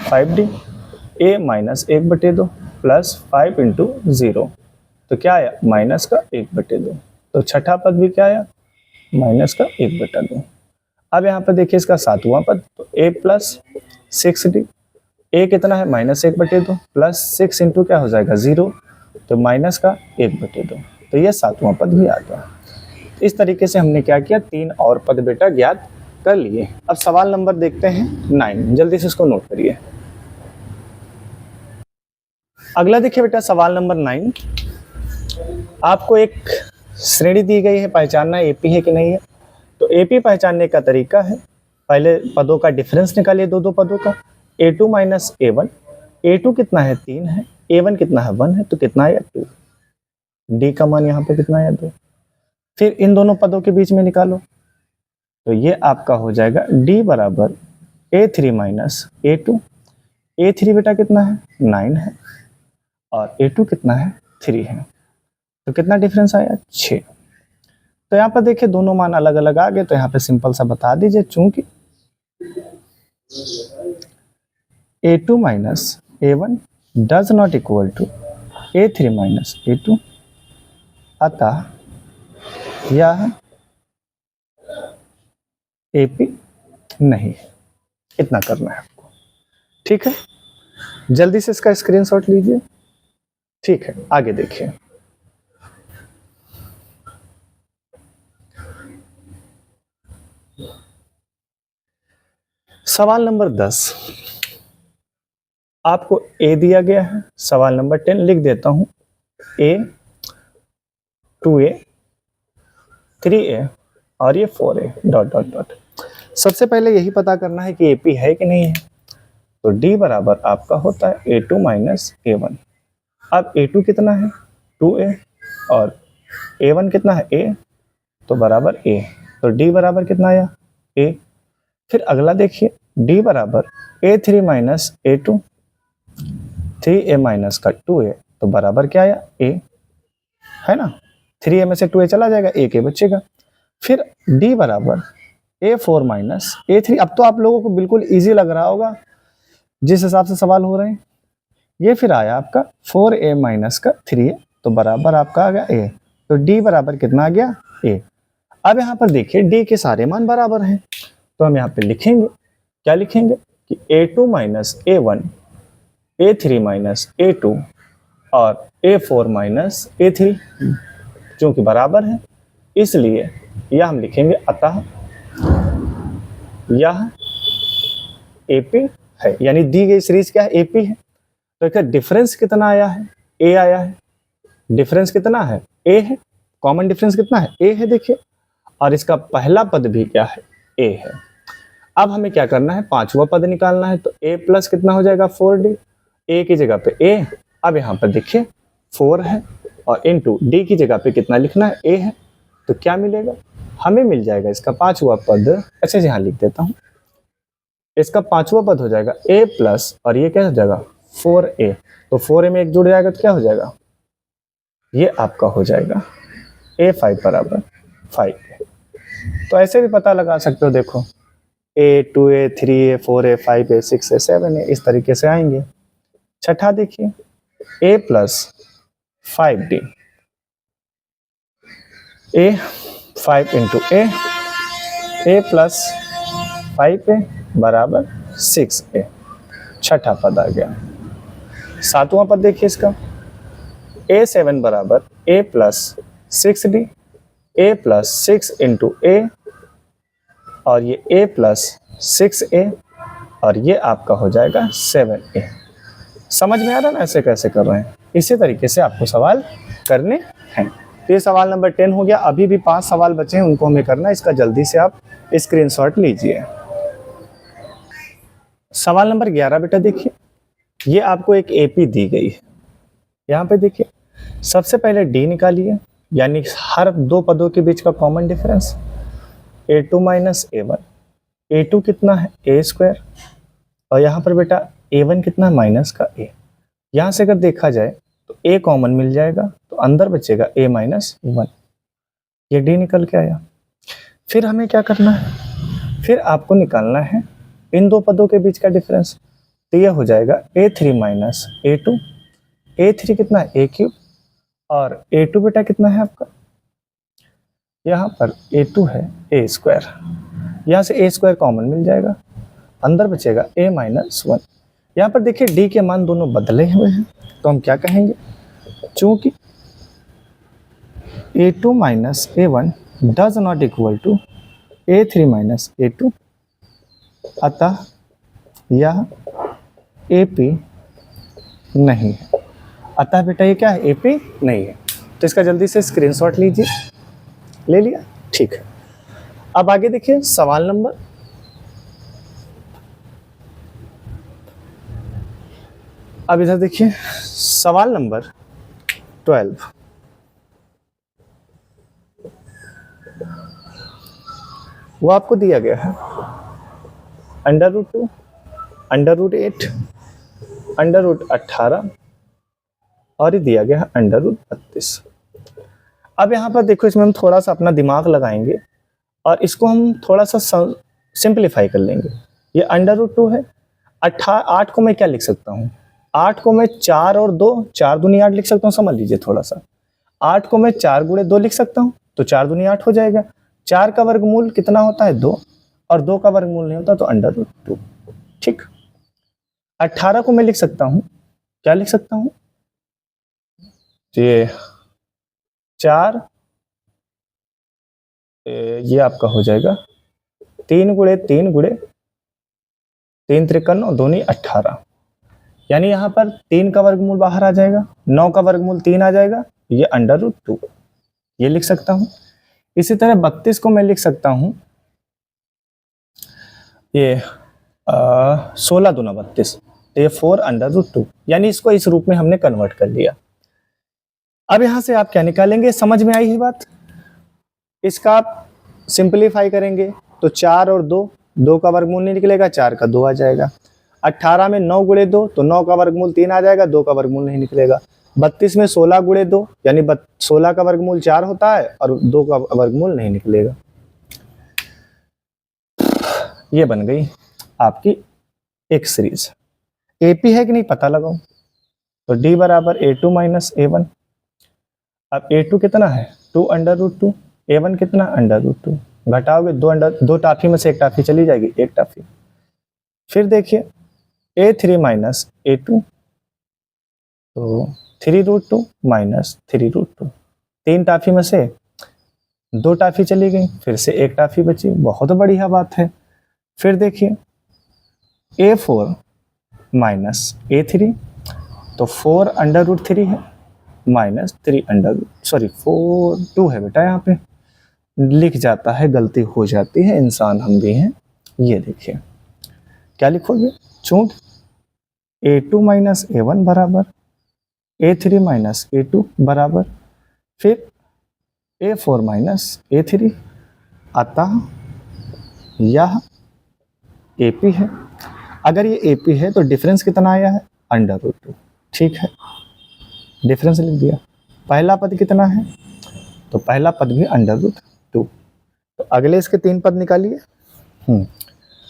5D A minus 1/2 plus 5 × 0 तो क्या आया माइनस का 1/2। तो छठा पद भी क्या आया माइनस का 1/2। अब यहाँ पर देखिए इसका सातवां पद, तो A प्लस 6D A कितना है माइनस 1/2 प्लस 6 × क्या हो जाएगा 0 तो माइनस का 1/2। तो ये सातवां पद भी आ गया। इस तरीके से हमने क्या किया 3 और पद बेटा ज्ञात कर लिए। अब सवाल नंबर देखते हैं 9, जल्दी से इसको नोट करिए। अगला देखिए बेटा सवाल नंबर 9, आपको एक श्रेणी दी गई है, पहचानना है एपी है कि नहीं है। तो एपी पहचानने का तरीका है, पहले पदों का डिफरेंस निकालिए दो पदों का। A2 माइनस A1, A2 कितना है 3 है, A1 कितना है 1 है, तो कितना आया 2। D का मान यहाँ पे कितना आया 2। फिर इन दोनों पदों के बीच में निकालो, तो ये आपका हो जाएगा D बराबर A3 माइनस A2। A3 बेटा कितना है 9 है और A2 कितना है 3 है, तो कितना डिफरेंस आया 6। तो यहाँ पर देखिए दोनों मान अलग अलग आ गए, तो यहाँ पे सिंपल सा बता दीजिए चूंकि A2 minus A1 does not equal to A3 minus A2, अतः यह AP नहीं है। इतना करना है आपको। ठीक है, जल्दी से इसका स्क्रीनशॉट लीजिए। ठीक है, आगे देखिए। सवाल नंबर 10, आपको A दिया गया है। सवाल नंबर 10 लिख देता हूं, A 2A 3A और ये 4A डॉट डॉट डॉट। सबसे पहले यही पता करना है कि AP है कि नहीं है। तो D बराबर आपका होता है A2 माइनस A1। अब A2 कितना है 2A और A1 कितना है A, तो बराबर A। तो D बराबर कितना आया A। फिर अगला देखिए D बराबर A3 minus A2, 3A minus का 2A तो बराबर क्या आया A, है ना। 3A में से 2A चला जाएगा, A के बचेगा। फिर D बराबर A4 माइनस A3। अब तो आप लोगों को बिल्कुल इजी लग रहा होगा जिस हिसाब से सवाल हो रहे हैं। ये फिर आया आपका 4A माइनस का 3A तो बराबर आपका आ गया A। तो D बराबर कितना आ गया A। अब यहाँ पर देखिए D के सारे मान बराबर हैं, तो हम यहाँ पे लिखेंगे, क्या लिखेंगे कि A2 minus A1 A3 minus A2 और A4 माइनस A3 क्योंकि बराबर है इसलिए यह हम लिखेंगे, अतः यह AP है। यानी दी गई सीरीज क्या है AP है। तो इसका डिफरेंस कितना आया है A आया है। डिफरेंस कितना है A है, कॉमन डिफरेंस कितना है A है देखिए, और इसका पहला पद भी क्या है A है। अब हमें क्या करना है पांचवा पद निकालना है, तो A प्लस कितना हो जाएगा 4D, A की जगह पे A। अब यहाँ पर देखिए 4 है और इनटू D की जगह पे कितना लिखना है A है, तो क्या मिलेगा हमें मिल जाएगा इसका पांचवा पद। अच्छा यहाँ लिख देता हूँ, इसका पांचवा पद हो जाएगा A प्लस और ये क्या हो जाएगा 4A। तो 4A में एक जुड़ जाएगा तो क्या हो जाएगा, ये आपका हो जाएगा A5 बराबर 5A। तो ऐसे भी पता लगा सकते हो, देखो A 2A 3A 4A 5A 6A 7A इस तरीके से आएंगे। छठा देखिए A plus 5D, A 5 into A plus 5a बराबर 6a। छठा पद आ गया। सातवां पद देखिए इसका, a7 बराबर a plus 6d, a plus 6 into A और ये a प्लस 6a और ये आपका हो जाएगा 7a। समझ में आ रहा ना ऐसे कैसे कर रहे हैं? इसी तरीके से आपको सवाल करने हैं। तो ये सवाल नंबर 10 हो गया। अभी भी 5 सवाल बचे हैं, उनको हमें करना है। इसका जल्दी से आप स्क्रीनशॉट लीजिए। सवाल नंबर 11 बेटा देखिए, ये आपको एक एपी दी गई है। यहाँ पे देखिए, सबसे पहले डी निकालिए, यानी हर दो पदों के बीच का common difference a2 minus a1। a2 कितना है a स्क्वायर और यहाँ पर बेटा a1 कितना है माइनस का a। यहाँ से अगर देखा जाए तो a कॉमन मिल जाएगा, तो अंदर बचेगा a माइनस 1। ये d निकल के आया। फिर हमें क्या करना है, फिर आपको निकालना है इन दो पदों के बीच का डिफरेंस। तो यह हो जाएगा a3 माइनस a2। a3 कितना है a क्यूब और a2 बेटा कितना है आपका, यहाँ पर a2 है a स्क्वायर। यहाँ से a स्क्वायर कॉमन मिल जाएगा, अंदर बचेगा a माइनस 1। यहाँ पर देखिए d के मान दोनों बदले हुए हैं, तो हम क्या कहेंगे, चूंकि a2 minus a1 does not equal to a3 minus a2, अतः यह AP नहीं है। अतः बेटा ये क्या है, AP नहीं है। तो इसका जल्दी से स्क्रीनशॉट लीजिए। ले लिया, ठीक है। अब आगे देखिए सवाल नंबर, अब इधर देखिए सवाल नंबर 12। वो आपको दिया गया है √2, √8, √18 और ये दिया गया है √32। अब यहाँ पर देखो, इसमें हम थोड़ा सा अपना दिमाग लगाएंगे और इसको हम थोड़ा सा सिंप्लीफाई कर लेंगे। ये √2 है, 8 को मैं क्या लिख सकता हूँ, 8 को मैं 4 और 2, 4 दूनी 8 लिख सकता हूँ। समझ लीजिए थोड़ा सा, 8 को मैं 4 गुणे 2 लिख सकता हूँ, तो 4 दूनी 8 हो जाएगा। 4 का वर्गमूल कितना होता है 2, और 2 का वर्गमूल नहीं होता, तो √2। ठीक। 18 को मैं लिख सकता हूँ, क्या लिख सकता हूँ, ये 4, ये आपका हो जाएगा 3 गुणे 3 गुणे 3 त्रिकन और दूनी 18, यानी यहाँ पर 3 का वर्गमूल बाहर आ जाएगा, 9 का वर्गमूल 3 आ जाएगा, ये √2 ये लिख सकता हूँ। इसी तरह 32 को मैं लिख सकता हूँ, ये 16 दूना 32, तो ये 4 √2, यानी इसको इस रूप में हमने कन्वर्ट कर लिया। अब यहां से आप क्या निकालेंगे, समझ में आई है बात। इसका आप सिंपलीफाई करेंगे तो 4 और 2, 2 का वर्गमूल नहीं निकलेगा, 4 का 2 आ जाएगा। 18 में 9 गुणे 2, तो 9 का वर्गमूल 3 आ जाएगा, 2 का वर्गमूल नहीं निकलेगा। 32 में 16 गुणे 2, यानी 16 का वर्गमूल 4 होता है और 2 का वर्गमूल नहीं निकलेगा। ये बन गई आपकी एक सीरीज। AP है कि नहीं पता लगाओ, तो D बराबर A2 माइनस A1। अब A2 कितना है 2 √2, A1 कितना √2, घटाओगे 2 टाफी में से एक टाफी चली जाएगी, एक टाफी। फिर देखिए A3 माइनस A2, तो 3√2 माइनस 3√2, 3 टाफी में से 2 टाफी चली गई, फिर से एक टाफी बची, बहुत बढ़िया बात है। फिर देखिए A4 माइनस A3, तो 4 √3 है माइनस 2 है बेटा, यहाँ पे लिख जाता है, गलती हो जाती है, इंसान हम भी हैं। ये देखिए क्या लिखोगे, चूंकि A2 माइनस A1 बराबर A3 माइनस A2 बराबर फिर A4 माइनस A3, अतः यह AP है। अगर ये AP है तो डिफरेंस कितना आया है √2। ठीक है, डिफरेंस लिख दिया। पहला पद कितना है, तो पहला पद भी √2। तो अगले इसके 3 पद निकालिए।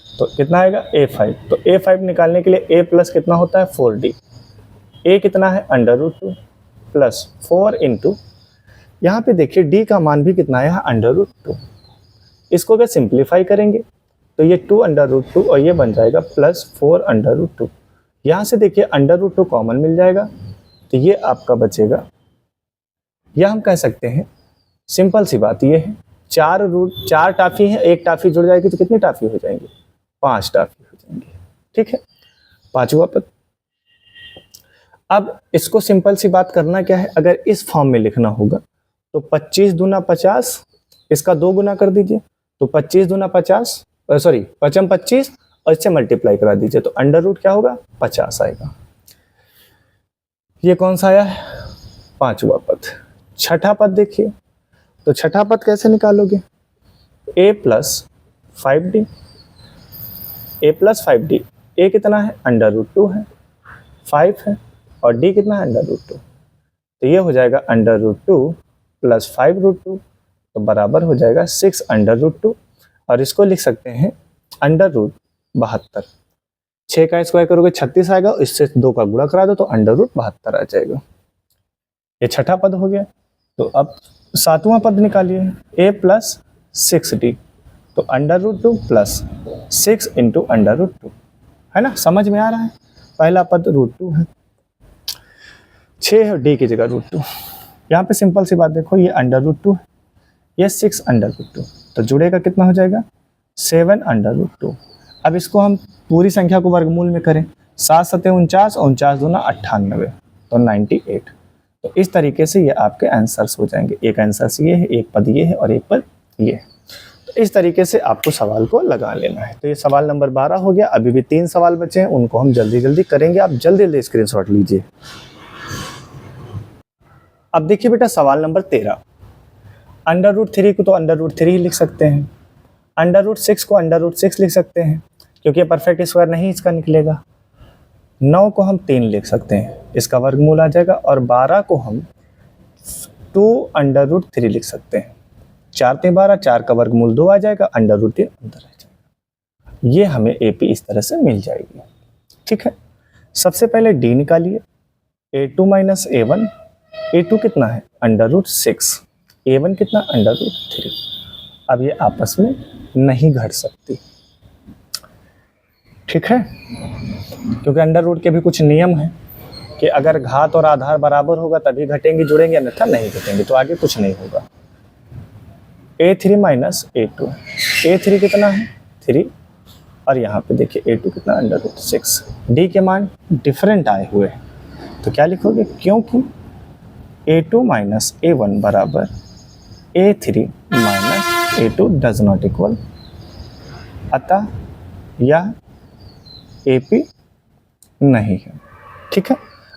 तो कितना आएगा A5, तो A5 निकालने के लिए A प्लस कितना होता है 4D, A कितना है √2 प्लस 4 इंटू यहाँ पे देखिए डी का मान भी कितना है, √2। इसको अगर सिंप्लीफाई करेंगे तो ये 2√2 और ये बन जाएगा +4√2। यहाँ से देखिए √2 कॉमन मिल जाएगा तो ये आपका बचेगा, या हम कह सकते हैं सिंपल सी बात ये है, 4 टाफी है, एक टाफी जुड़ जाएगी तो कितनी टाफी हो जाएंगे, 5 टाफी हो जाएंगे। ठीक है, पांचवा पद। अब इसको सिंपल सी बात करना क्या है, अगर इस फॉर्म में लिखना होगा तो 25 दूना 50, इसका 2 गुना कर दीजिए तो 25 दूना 50, सॉरी 5 25 और इससे मल्टीप्लाई करा दीजिए तो √ क्या होगा, 50 आएगा। ये कौन सा आया है, पांचवा पद। छठा पद देखिए, तो छठा पद कैसे निकालोगे, a + 5d, a + 5d, a कितना है, √2 है, 5 है और d कितना है, √2, तो ये हो जाएगा √2 + 5√2 तो बराबर हो जाएगा 6 √2, और इसको लिख सकते हैं √72। 6 का स्क्वायर करोगे 36 आएगा, इससे 2 का गुणा करा दो तो √72 आ जाएगा। ये छठा पद हो गया। तो अब सातवां पद निकालिए, a + 6d, तो √2 + 6 × √2, है ना, समझ में आ रहा है। पहला पद √2 है, 6 है, d की जगह √2। यहाँ पे सिंपल सी बात देखो, ये √2 है, ये 6 √2, तो जुड़ेगा कितना हो जाएगा, 7 √2। अब इसको हम पूरी संख्या को वर्गमूल में करें, 7 × 7 = 49 और 49 दूना 98, तो 98। तो इस तरीके से ये आपके आंसर्स हो जाएंगे। एक आंसर ये है, एक पद ये है और एक पद ये है। तो इस तरीके से आपको सवाल को लगा लेना है। तो ये सवाल नंबर 12 हो गया। अभी भी 3 सवाल बचे हैं, उनको हम जल्दी जल्दी करेंगे, आप जल्दी जल्दी स्क्रीनशॉट लीजिए। अब देखिए बेटा सवाल नंबर 13, √3 को तो √3 ही लिख सकते हैं, √6 को √6 लिख सकते हैं क्योंकि परफेक्ट स्क्वायर नहीं इसका निकलेगा। 9 को हम 3 लिख सकते हैं, इसका वर्गमूल आ जाएगा, और 12 को हम 2 √3 लिख सकते हैं। 4 × 12, 4 का वर्गमूल 2 आ जाएगा, √3 अंदर रह जाएगा। ये हमें AP इस तरह से मिल जाएगी। ठीक है, सबसे पहले D निकालिए, A2 - A1, A2 कितना है, √6, A1 कितना, √3। अब ये आपस में नहीं घट सकती, ठीक है, क्योंकि √ के भी कुछ नियम है कि अगर घात और आधार बराबर होगा तभी घटेंगे जुड़ेंगे, अन्यथा नहीं घटेंगे, तो आगे कुछ नहीं होगा। A3 - A2, A3 कितना है, 3, और यहाँ पे देखिए A2 कितना, √6। D के मान डिफरेंट आए हुए हैं, तो क्या लिखोगे, क्योंकि A2 - A1 बराबर A3 - A2 does not equal, अतः यह AP नहीं है। ठीक है,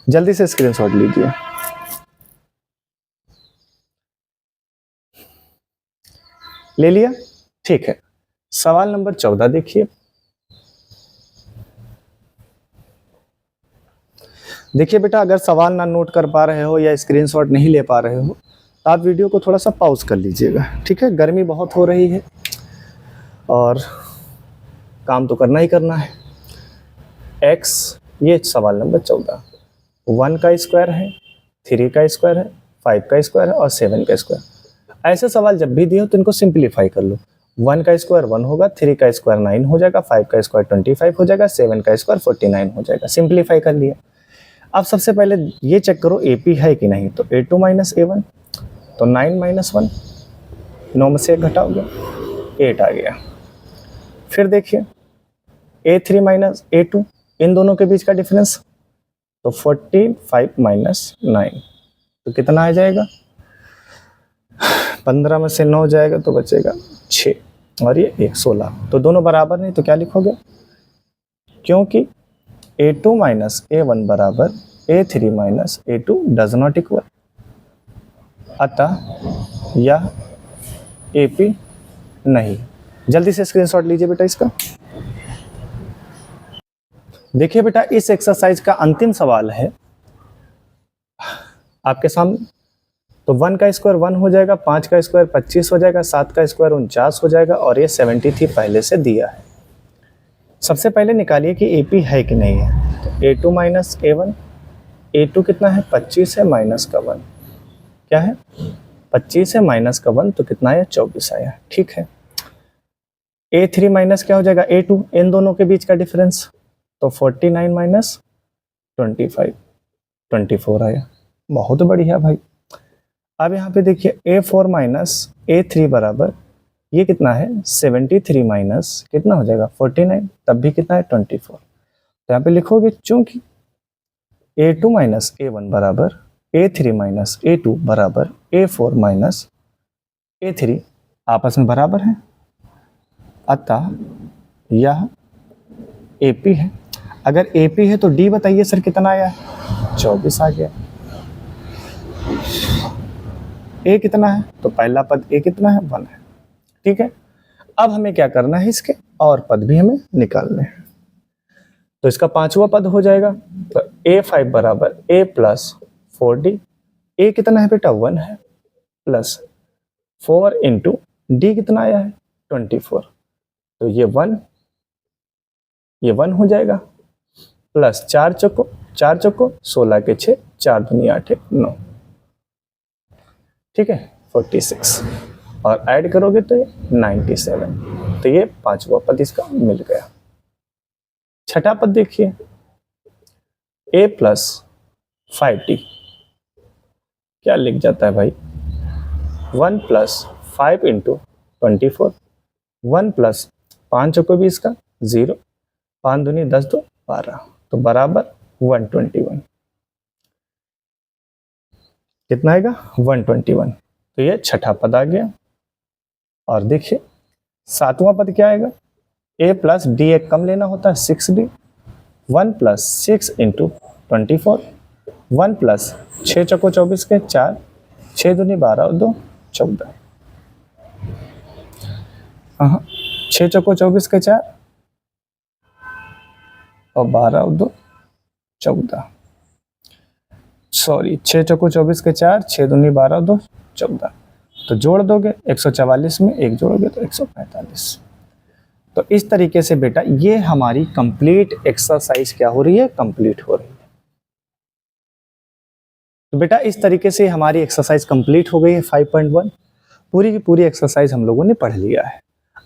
जल्दी से स्क्रीनशॉट लीजिए। ले लिया, ठीक है। सवाल नंबर 14 देखिए। देखिए बेटा, अगर सवाल ना नोट कर पा रहे हो या स्क्रीनशॉट नहीं ले पा रहे हो तो आप वीडियो को थोड़ा सा पॉज कर लीजिएगा। ठीक है, गर्मी बहुत हो रही है और काम तो करना ही करना है। x, ये सवाल नंबर 14, 1 का स्क्वायर है, 3 का स्क्वायर है, 5 का स्क्वायर है और 7 का स्क्वायर। ऐसे सवाल जब भी दिए हो तो इनको सिंप्लीफाई कर लो। 1 का स्क्वायर 1 होगा, 3 का स्क्वायर 9 हो जाएगा, 5 का स्क्वायर 25 हो जाएगा, 7 का स्क्वायर 49 हो जाएगा। सिंप्लीफाई कर लिया। अब सबसे पहले ये चेक करो AP है कि नहीं, तो A2 - A1, तो 9 - 1, 9 में से 1 घटाओगे 8 आ गया। फिर देखिए A3 - A2, इन दोनों के बीच का डिफरेंस, तो 45 - 9, तो कितना आ जाएगा, 15 में से 9 जाएगा तो बचेगा 6 और ये 1, 16, तो दोनों बराबर नहीं, तो क्या लिखोगे, क्योंकि A2 - A1 बराबर A3 - A2 does not equal, अतः यह AP नहीं। जल्दी से स्क्रीनशॉट लीजिए बेटा इसका। देखिए बेटा, इस एक्सरसाइज का अंतिम सवाल है आपके सामने। तो 1 का स्क्वायर 1 हो जाएगा, 5 का स्क्वायर 25 हो जाएगा, 7 का स्क्वायर 49 हो जाएगा और ये 73 पहले से दिया है। सबसे पहले निकालिए कि AP है कि नहीं है। तो A2 - A1, A2 कितना है, 25 है, माइनस का 1 क्या है 25 है माइनस का 1 तो कितना आया 24 आया। ठीक है, A3 माइनस क्या हो जाएगा A2, इन दोनों के बीच का डिफरेंस, तो 49 माइनस 25 24 आया। बहुत बढ़िया भाई। अब यहाँ पे देखिए A4 माइनस A3 बराबर ये कितना है 73 माइनस कितना हो जाएगा 49, तब भी कितना है 24। तो यहाँ पे लिखोगे चूंकि A2 माइनस A1 बराबर A3 माइनस A2 बराबर A4 माइनस A3 आपस में बराबर हैं, अतः यह AP है। अगर AP है तो D बताइए सर कितना आया है 24 आ गया। A कितना है तो पहला पद A कितना है 1 है। ठीक है, अब हमें क्या करना है, इसके और पद भी हमें निकालने हैं। तो इसका पांचवा पद हो जाएगा, तो A5 बराबर A प्लस 4D, A कितना है बेटा 1 है, प्लस 4 इंटू D कितना आया है 24, तो ये 1 हो जाएगा, प्लस 4 चौको 16 के 6, 4 दूनी 8 9, ठीक है 46, और ऐड करोगे तो ये 97। तो ये पांचवा पद इसका मिल गया। छठा पद देखिए A प्लस 5D क्या लिख जाता है भाई 1 प्लस 5 इंटू 24, 1 प्लस 5 चौको 20 का 0, 5 दूनी 10 2 12, तो बराबर 121। कितना आएगा 121। तो ये छठा पद आ गया। और देखिए सातवां पद क्या आएगा, A प्लस D एक कम लेना होता है 6D, 1 प्लस 6 इंटू 24, 1 प्लस 6 चौको 24 के 4, 6 दूनी 12 और 2 14, 6 चौको 24 के 4 और 12 और 2 14, सॉरी 6 चौको 24 के 4, 6 दूनी 12 और 2 14, तो जोड़ दोगे 144 में एक जोड़ोगे तो 145। तो इस तरीके से बेटा ये हमारी कंप्लीट एक्सरसाइज क्या हो रही है, कंप्लीट हो रही है। तो बेटा इस तरीके से हमारी एक्सरसाइज कंप्लीट हो गई है 5.1। पूरी की पूरी एक्सरसाइज हम लोगों ने पढ़ लिया है।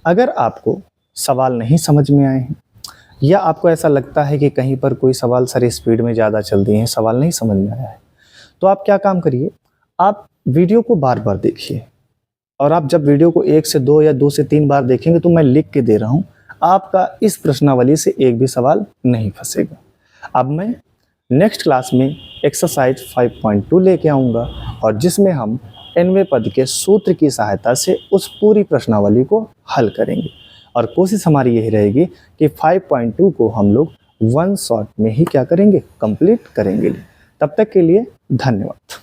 अगर आपको सवाल नहीं समझ में आए हैं या आपको ऐसा लगता है कि कहीं पर कोई सवाल सर स्पीड में ज़्यादा चल दिए हैं, सवाल नहीं समझ में आया है, तो आप क्या काम करिए, आप वीडियो को बार बार देखिए, और आप जब वीडियो को 1 से 2 या 2 से 3 बार देखेंगे तो मैं लिख के दे रहा हूँ, आपका इस प्रश्नावली से एक भी सवाल नहीं फंसेगा। अब मैं नेक्स्ट क्लास में एक्सरसाइज 5.2 लेके आऊँगा, और जिसमें हम nवें पद के सूत्र की सहायता से उस पूरी प्रश्नावली को हल करेंगे। और कोशिश हमारी यही रहेगी कि 5.2 को हम लोग 1 शॉट में ही क्या करेंगे, कंप्लीट करेंगे। तब तक के लिए धन्यवाद।